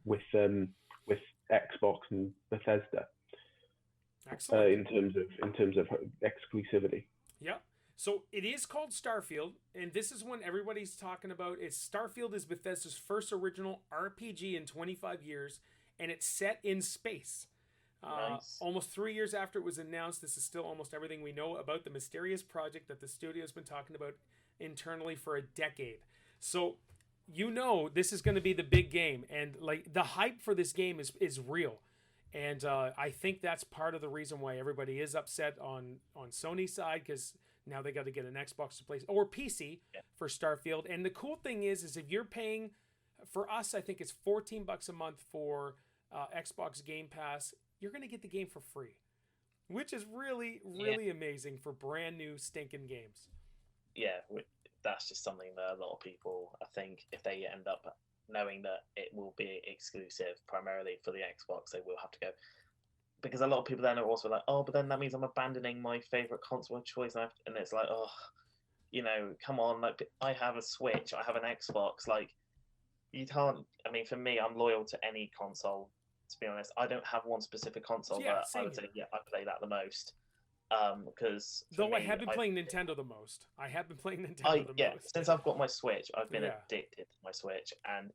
with Xbox and Bethesda. Excellent. In terms of exclusivity. Yeah. So it is called Starfield, and this is one everybody's talking about. Starfield is Bethesda's first original RPG in 25 years, and it's set in space. Nice. Almost 3 years after it was announced, this is still almost everything we know about the mysterious project that the studio's been talking about internally for a decade. So, this is going to be the big game, and like the hype for this game is real. And I think that's part of the reason why everybody is upset on Sony's side, because now they got to get an Xbox to play or PC for Starfield. And the cool thing is if you're paying, for us, I think it's $14 a month for Xbox Game Pass. You're going to get the game for free, which is really, really amazing for brand new stinking games. Yeah, that's just something that a lot of people, I think, if they end up knowing that it will be exclusive primarily for the Xbox, they will have to go. Because a lot of people then are also like, oh, but then that means I'm abandoning my favorite console of choice. And it's like, oh, come on. Like, I have a Switch, I have an Xbox. Like, you can't, for me, I'm loyal to any console. To be honest, I don't have one specific console, but I would say, I play that the most. Because I have been playing Nintendo the most. most. Since I've got my Switch, I've been addicted to my Switch, and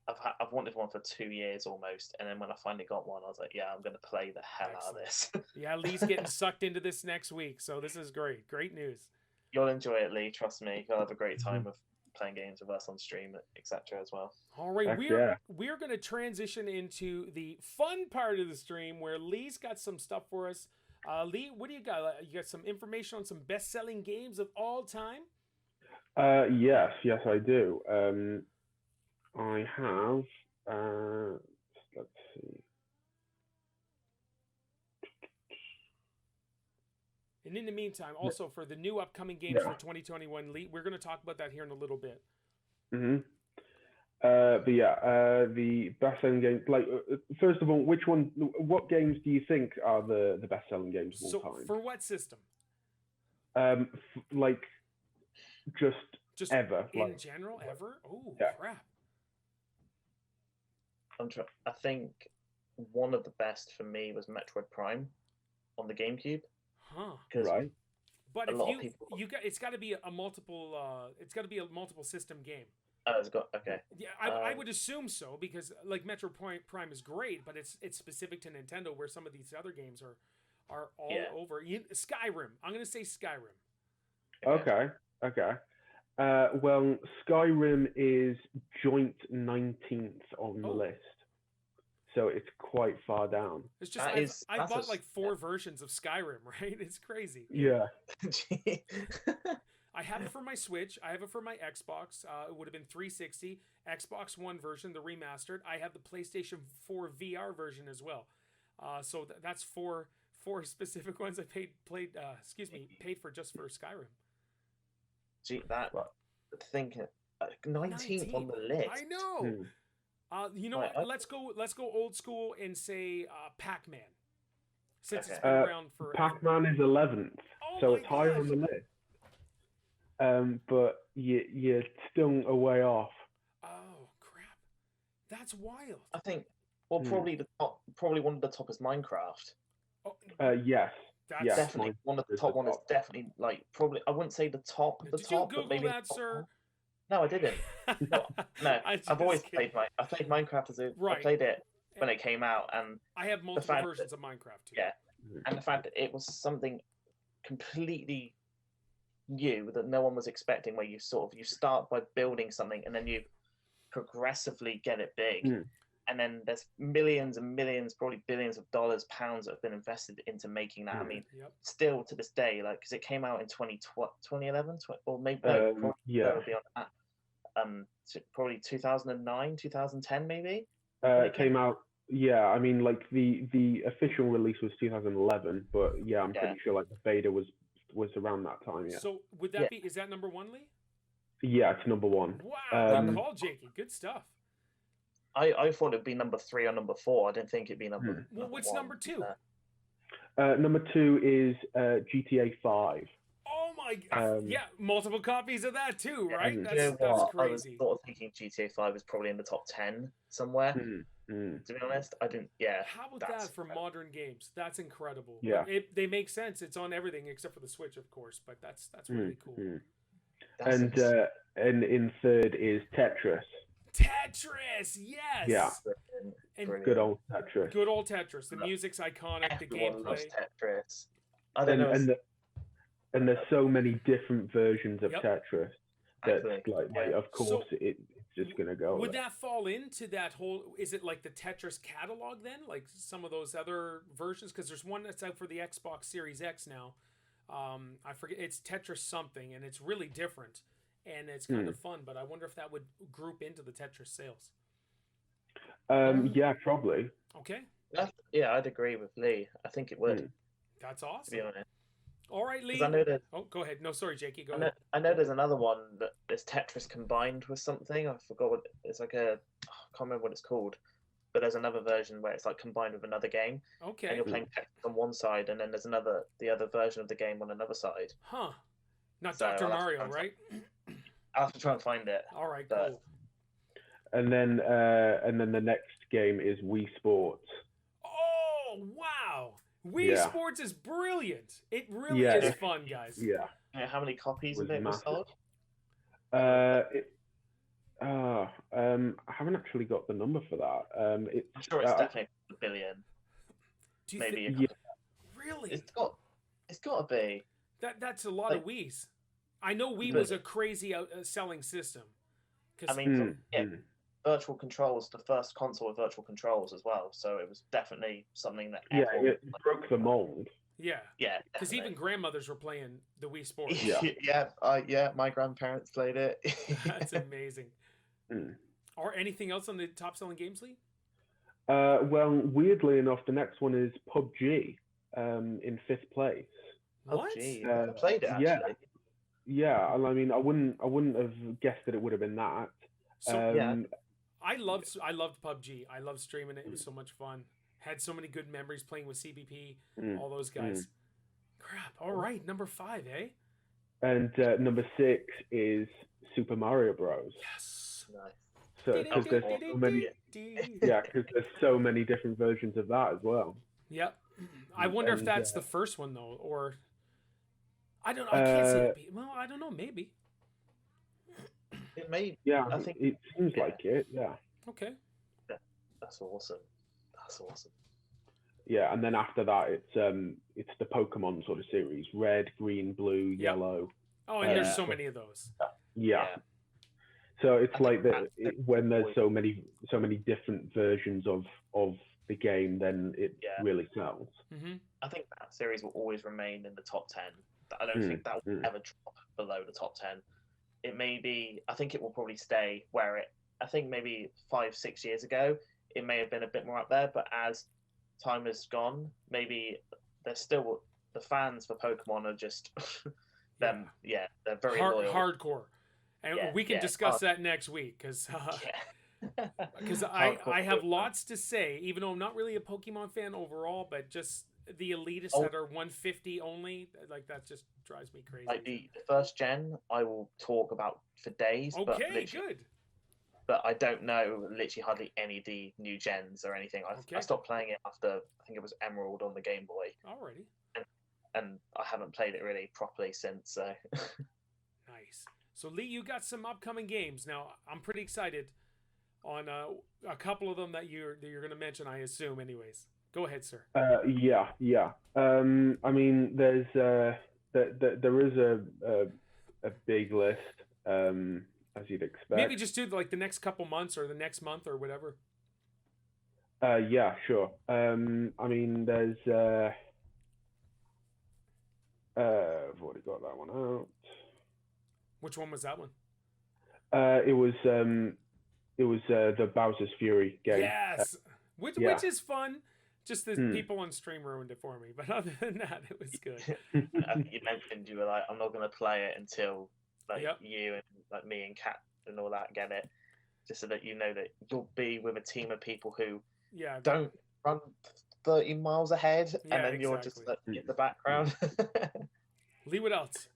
I've wanted one for 2 years almost. And then when I finally got one, I was like, I'm going to play the hell out of this. Yeah, Lee's getting sucked into this next week, so this is great news. You'll enjoy it, Lee. Trust me, you'll have a great time with playing games with us on stream, etc. as well. All right, we're going to transition into the fun part of the stream where Lee's got some stuff for us. Lee, what do you got? You got some information on some best-selling games of all time? Yes, I do. I have. Let's see. And in the meantime, also for the new upcoming games for 2021, Lee, we're going to talk about that here in a little bit. Mm-hmm. The best-selling games. Like, first of all, what games do you think are the best-selling games of all time? For what system? Just ever. In general, ever? Oh, crap. I think one of the best for me was Metroid Prime on the GameCube. Huh. Right. But if it's got to be a multiple. It's got to be a multiple system game. Oh, it's got okay. Yeah, I would assume so, because like Metroid Prime is great, but it's specific to Nintendo, where some of these other games are all over. Skyrim. I'm gonna say Skyrim. Okay. Well, Skyrim is joint 19th on the list, so it's quite far down. It's just I bought like 4 versions of Skyrim, right? It's crazy. Yeah. I have it for my Switch. I have it for my Xbox. It would have been 360, Xbox One version, the remastered. I have the PlayStation 4 VR version as well. So that's four specific ones I paid for just for Skyrim. Gee, that think 19th on the list. I know. What? Let's go old school and say Pac-Man. Since it's been around for Pac-Man is 11th, so it's higher on the list. But you're still a way off. Oh crap, that's wild. I think probably one of the top is Minecraft. Yes. That's Yeah. Definitely one of the is top the one is top. definitely like probably I wouldn't say the top of the Did you top, but Google maybe the that, top sir? one. No, I didn't. No, no. I'm I've always just kidding. I played Minecraft I Right. played it when it came out, and I have multiple fact versions of Minecraft too. yeah, and the fact that it was something completely new that no one was expecting, where you start by building something and then you progressively get it big. Mm. And then there's millions and millions, probably billions of dollars, pounds that have been invested into making that. I mean, Yep. still to this day, like, because it came out in 2011, or maybe probably yeah. beyond that. Probably 2009, 2010, maybe. It came out. Yeah, I mean, like the official release was 2011, but yeah, I'm pretty sure like the beta was around that time. Yeah. So would that be? Is that number 1, Lee? Yeah, it's number 1. Wow, good call, Jakey. Good stuff. I thought it'd be number 3 or number 4. I didn't think it'd be number. Well, what's 1. number 2? Number 2 is GTA 5. Oh my god! Yeah, multiple copies of that too, right? You That's know what? crazy. I was sort of thinking GTA 5 is probably in the top 10 somewhere. To be honest, I didn't. Yeah. How about that for modern games? That's incredible. Yeah. They make sense. It's on everything except for the Switch, of course, but that's really cool. And in third is Tetris. Tetris, yes. Yeah. And good old Tetris. Good old Tetris. The music's iconic. The Everyone loves gameplay. Tetris. I don't know. And there's so many different versions of Yep. Tetris that, like, of course, it's just gonna go. Would that fall into that whole? Is it like the Tetris catalog then, like some of those other versions? Because there's one that's out for the Xbox Series X now. I forget. It's Tetris something, and it's really different, and it's kind of fun. But I wonder if that would group into the Tetris sales. Yeah, probably. Okay. Yeah, I'd agree with Lee. I think it would. That's awesome. To be honest. All right, Lee. I know that. Oh, go ahead. No, sorry, Jakey. Go ahead. I know there's another one that is Tetris combined with something. I forgot what it's like. I can't remember what it's called. But there's another version where it's like combined with another game. Okay. And you're playing Tetris on one side, and then there's the other version of the game on another side. Huh. Not Dr. Mario, right? I'll have to try and find it. All right, cool. And then the next game is Wii Sports. Oh, wow. Wii Sports is brilliant. It really is fun, guys. Yeah. How many copies of it was sold? I haven't actually got the number for that. I'm sure it's definitely a billion. Do you maybe. Really? It's got to be. That's a lot of Wiis. I know Wii was a crazy selling system. I mean, Virtual Controls, the first console with Virtual Controls as well. So it was definitely something that it broke the mold. Yeah. Because even grandmothers were playing the Wii Sports. My grandparents played it. That's amazing. Or anything else on the top selling games, Lee? Well, weirdly enough, the next one is PUBG in 5th place. What? I played it actually. Yeah. I mean, I wouldn't have guessed that it would have been that. So I loved PUBG. I loved streaming it. It was so much fun. Had so many good memories playing with CBP, all those guys. Crap. All right, number 5, eh? And number 6 is Super Mario Bros. Yes. Nice. So because there's so many, because there's so many different versions of that as well. Yep. I wonder if that's the first one though, or I don't know. I can't see it. Well, I don't know. Maybe. It may. Yeah, I think it seems like it. Yeah. Okay. That's awesome. Yeah, and then after that, it's the Pokemon sort of series: red, green, blue, yellow. Oh, and there's so many of those. Yeah. So it's like when there's so many different versions of the game, then it really sells. Mm-hmm. I think that series will always remain in the top 10. I don't think that will ever drop below the top 10. It may be. I think it will probably stay where it. I think maybe 5-6 years ago, it may have been a bit more up there, but as time has gone, maybe there's still the fans for Pokemon are just them. Yeah, they're very loyal, hardcore, and we can discuss that next week because I have lots to say, even though I'm not really a Pokemon fan overall, but just the elitists that are 150 only, like that just drives me crazy. Like the first gen, I will talk about for days. Okay, good. But I don't know literally hardly any of the new gens or anything. I stopped playing it after, I think it was Emerald on the Game Boy. Alrighty. and I haven't played it really properly since. So Nice. So Lee, you got some upcoming games. Now I'm pretty excited on a couple of them that you're going to mention, I assume. Anyways, go ahead, sir. Yeah. I mean, there is a big list, as you'd expect. Maybe just do like the next couple months or the next month or whatever. Yeah, sure. I mean, there's I've already got that one out. Which one was that one? It was the Bowser's Fury game. Yes, which is fun. Just the people on stream ruined it for me, but other than that, it was good. You mentioned you were like, I'm not going to play it until like you and like me and Kat and all that get it, just so that you know that you'll be with a team of people who don't run 30 miles ahead, and then you're just like, in the background. Lee, what else?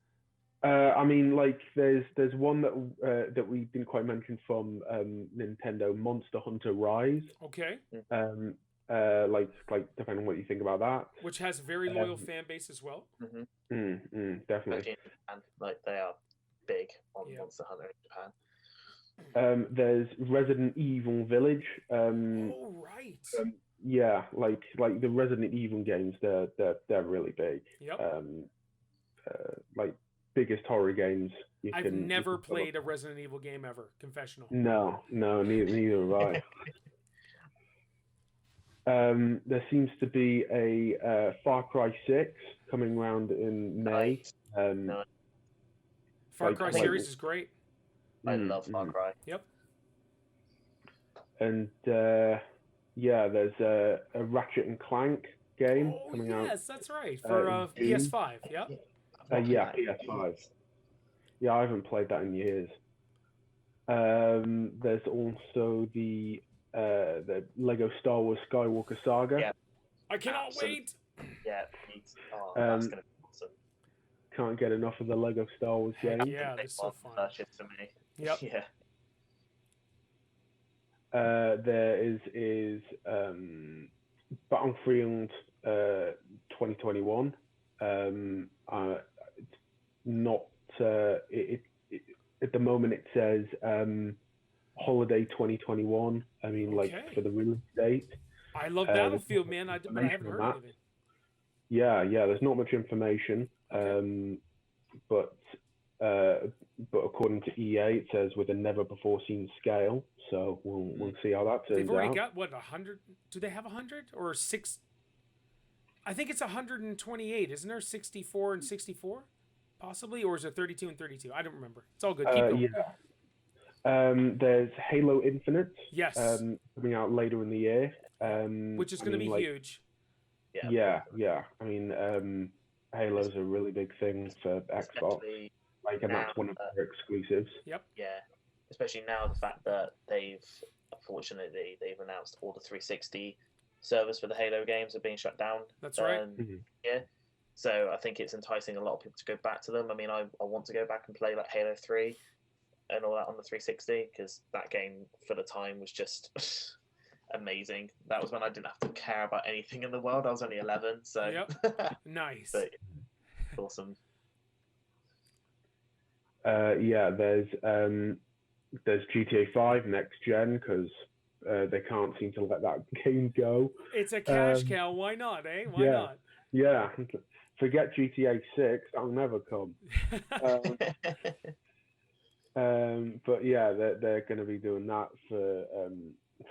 I mean, like there's one that we didn't quite mention from Nintendo, Monster Hunter Rise. Okay. Like depending on what you think about that. Which has a very loyal fan base as well. Definitely. And like they are big on Monster Hunter in Japan. There's Resident Evil Village. Oh right. Like the Resident Evil games, they're really big. Yep. Like biggest horror games. I've never played a Resident Evil game ever. Confessional. No, neither have I. There seems to be a Far Cry 6 coming around in May. Far Cry series is great. I love Far Cry. Yep. And there's a Ratchet and Clank game coming out. Yes, that's right. For PS5. Yep. PS5. Yeah, I haven't played that in years. There's also the Lego Star Wars Skywalker Saga. Yeah. I cannot wait. Yeah, that's gonna be awesome. Can't get enough of the Lego Star Wars game. Yeah, it's so fun. Purchase for me. Yep. Yeah. There is Battlefield 2021. Not at the moment it says holiday 2021. I mean, like for the release date. I love Battlefield, man. I haven't heard anything. Yeah. There's not much information, but according to EA, it says with a never before seen scale. So we'll see how that turns out. They've already got 100. Do they have 100 or 6? I think it's 128. Isn't there 64 and 64? Possibly, or is it 32 and 32? I don't remember. It's all good. Keep going. Yeah. There's Halo Infinite. Yes. Coming out later in the year. Which is going to be huge. Yeah. I mean, Halo's a really big thing for Xbox. And that's one of their exclusives. Yep. Yeah. Especially now, the fact that they've announced all the 360 servers for the Halo games are being shut down. That's right. Yeah. So I think it's enticing a lot of people to go back to them. I mean, I want to go back and play like Halo 3 and all that on the 360 because that game for the time was just amazing. That was when I didn't have to care about anything in the world. I was only 11, so nice. But, awesome. There's GTA 5 next gen because they can't seem to let that game go. It's a cash cow. Why not, eh? Why not? Yeah. Forget GTA 6. I'll never come. But yeah, they're going to be doing that for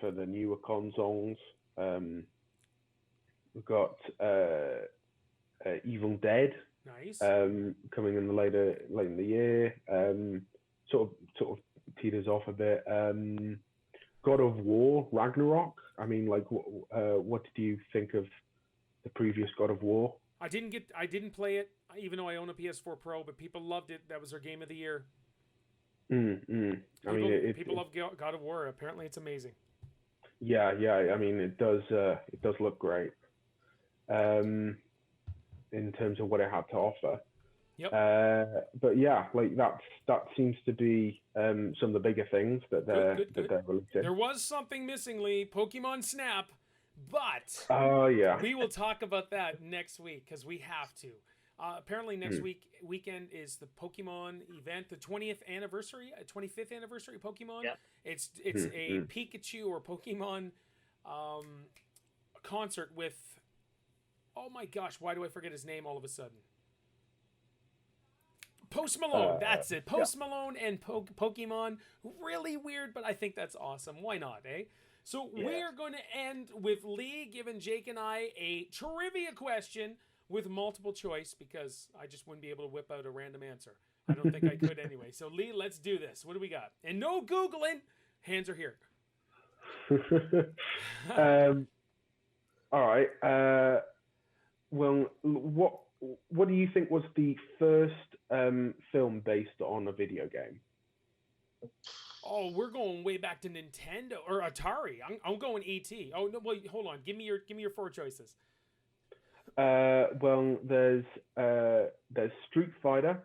the newer consoles. We've got Evil Dead. Nice. Coming in late in the year. Sort of teeters off a bit. God of War Ragnarok. I mean, like, what did you think of the previous God of War? I didn't play it, even though I own a PS4 Pro, but people loved it. That was their game of the year. People love God of War. Apparently, it's amazing. Yeah. I mean, it does look great. In terms of what it had to offer. Yep. But yeah, like that seems to be some of the bigger things that they're releasing. There was something missing, Lee. Pokemon Snap, but we will talk about that next week because we have to. Apparently next weekend is the Pokemon event, the 25th anniversary Pokemon. Yep. It's a Pikachu or Pokemon concert with, oh my gosh, why do I forget his name all of a sudden? Post Malone, that's it. Post Malone and Pokemon. Really weird, but I think that's awesome. Why not, eh? So we're going to end with Lee giving Jake and I a trivia question with multiple choice, because I just wouldn't be able to whip out a random answer. I don't think I could anyway. So Lee, let's do this. What do we got? And no Googling. Hands are here. All right. Well, what do you think was the first film based on a video game? Oh, we're going way back to Nintendo or Atari. I'm going ET. Oh no, wait, hold on. Give me your four choices. Well, there's Street Fighter,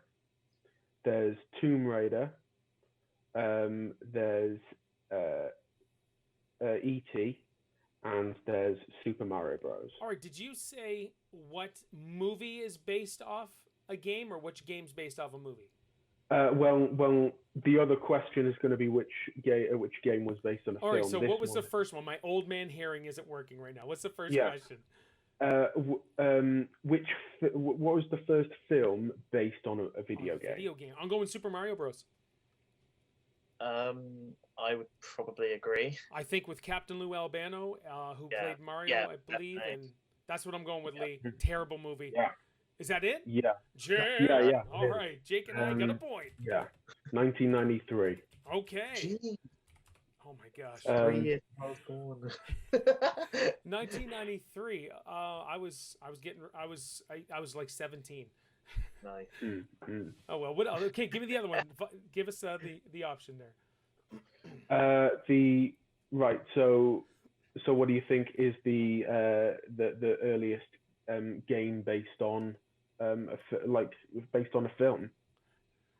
there's Tomb Raider, there's E.T., and there's Super Mario Bros. All right, did you say what movie is based off a game, or which game's based off a movie? Well, the other question is going to be which game was based on a film. All right, so what was the first one? My old man hearing isn't working right now. What's the first question? What was the first film based on a video game? Video game. I'm going Super Mario Bros. I would probably agree. I think with Captain Lou Albano, who played Mario, I believe, and that's what I'm going with, Lee. Terrible movie. Yeah. Is that it? Yeah. Yeah. All right, Jake and I got a point. Yeah. 1993. Okay. Gee. Oh my gosh. 3 years I was born. 1993. I was like 17. Nice. Oh well. What? Okay, give me the other one. Give us the option there. So what do you think is the earliest game based on based on a film?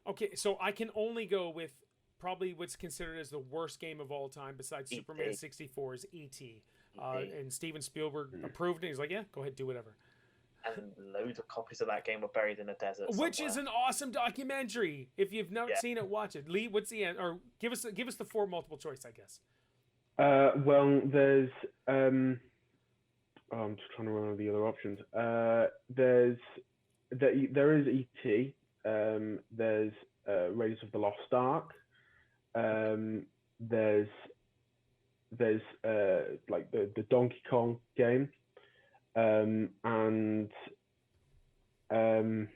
Okay, so I can only go with probably what's considered as the worst game of all time besides Superman 64 is E.T. And Steven Spielberg approved it. He's like, yeah, go ahead, do whatever. And loads of copies of that game were buried in a desert. Which is an awesome documentary. If you've not seen it, watch it. Lee, what's the end? Or give us the four multiple choice, I guess. Well, there's I'm just trying to remember the other options. There is E.T. There's Raiders of the Lost Ark. There's like the Donkey Kong game. And oh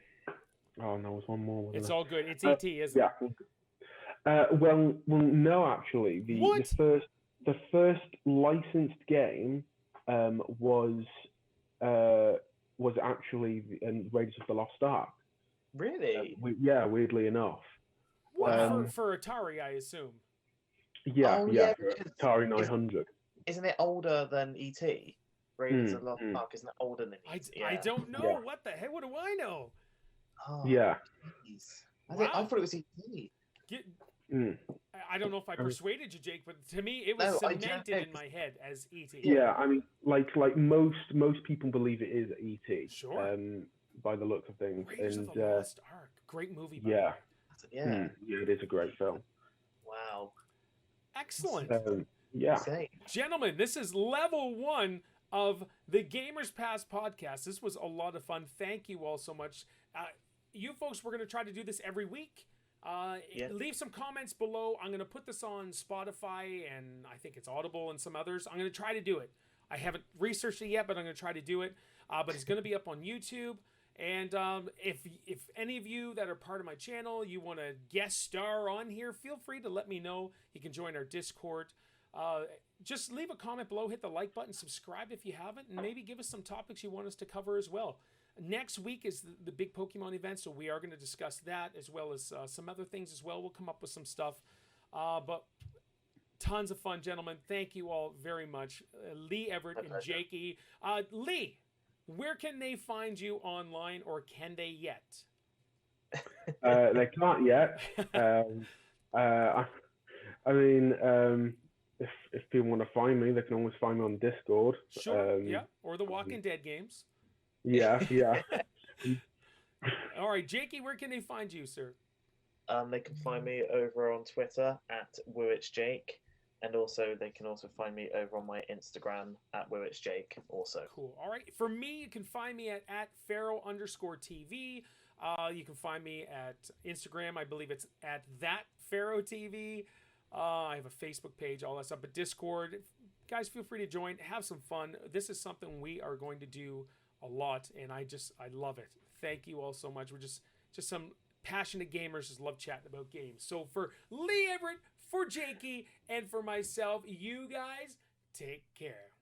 no, there's one more. It's all good. It's E.T., isn't it? Yeah. Well, no, actually, the first licensed game was actually Raiders of the Lost Ark. Really? Weirdly enough. What, for Atari, I assume. Yeah, for Atari 900. Isn't it older than E.T.? Raiders of the Lost Ark, isn't it older than E.T.? I don't know. Yeah. What the heck? What do I know? Oh, yeah. Geez. I thought it was E.T. I don't know if I persuaded you, Jake, but to me it was cemented in my head as E.T. Yeah, I mean, like most people believe it is E.T. Sure. By the looks of things. Raiders of the Lost Ark, great movie. Yeah, it is a great film. Wow. Excellent. Yeah, gentlemen, this is level 1 of the Gamers Pass podcast. This was a lot of fun. Thank you all so much. You folks, we're going to try to do this every week. Leave some comments below. I'm going to put this on Spotify, and I think it's Audible and some others. I'm going to try to do it. I haven't researched it yet, but I'm going to try to do it. But it's going to be up on YouTube. And if any of you that are part of my channel, you want to guest star on here, feel free to let me know. You can join our Discord. Just leave a comment below, hit the like button, subscribe if you haven't, and maybe give us some topics you want us to cover as well. Next week is the big Pokemon event, so we are going to discuss that as well as some other things as well. We'll come up with some stuff. But tons of fun, gentlemen. Thank you all very much. Lee Everett and Jakey. Lee, where can they find you online, or can they yet? They can't yet. I mean, if people want to find me, they can always find me on Discord. Sure, or the Walking Dead games. Yeah. All right, Jakey, where can they find you, sir? They can find me over on Twitter at WowichJake, and also they can also find me over on my Instagram at WowichJake also. Cool. All right. For me, you can find me at Pharaoh_TV. You can find me at Instagram. I believe it's at that Pharaoh TV. I have a Facebook page, all that stuff. But Discord, guys, feel free to join. Have some fun. This is something we are going to do a lot, and I love it. Thank you all so much. We're just some passionate gamers just love chatting about games. So for Lee Everett, for Jakey, and for myself, you guys take care.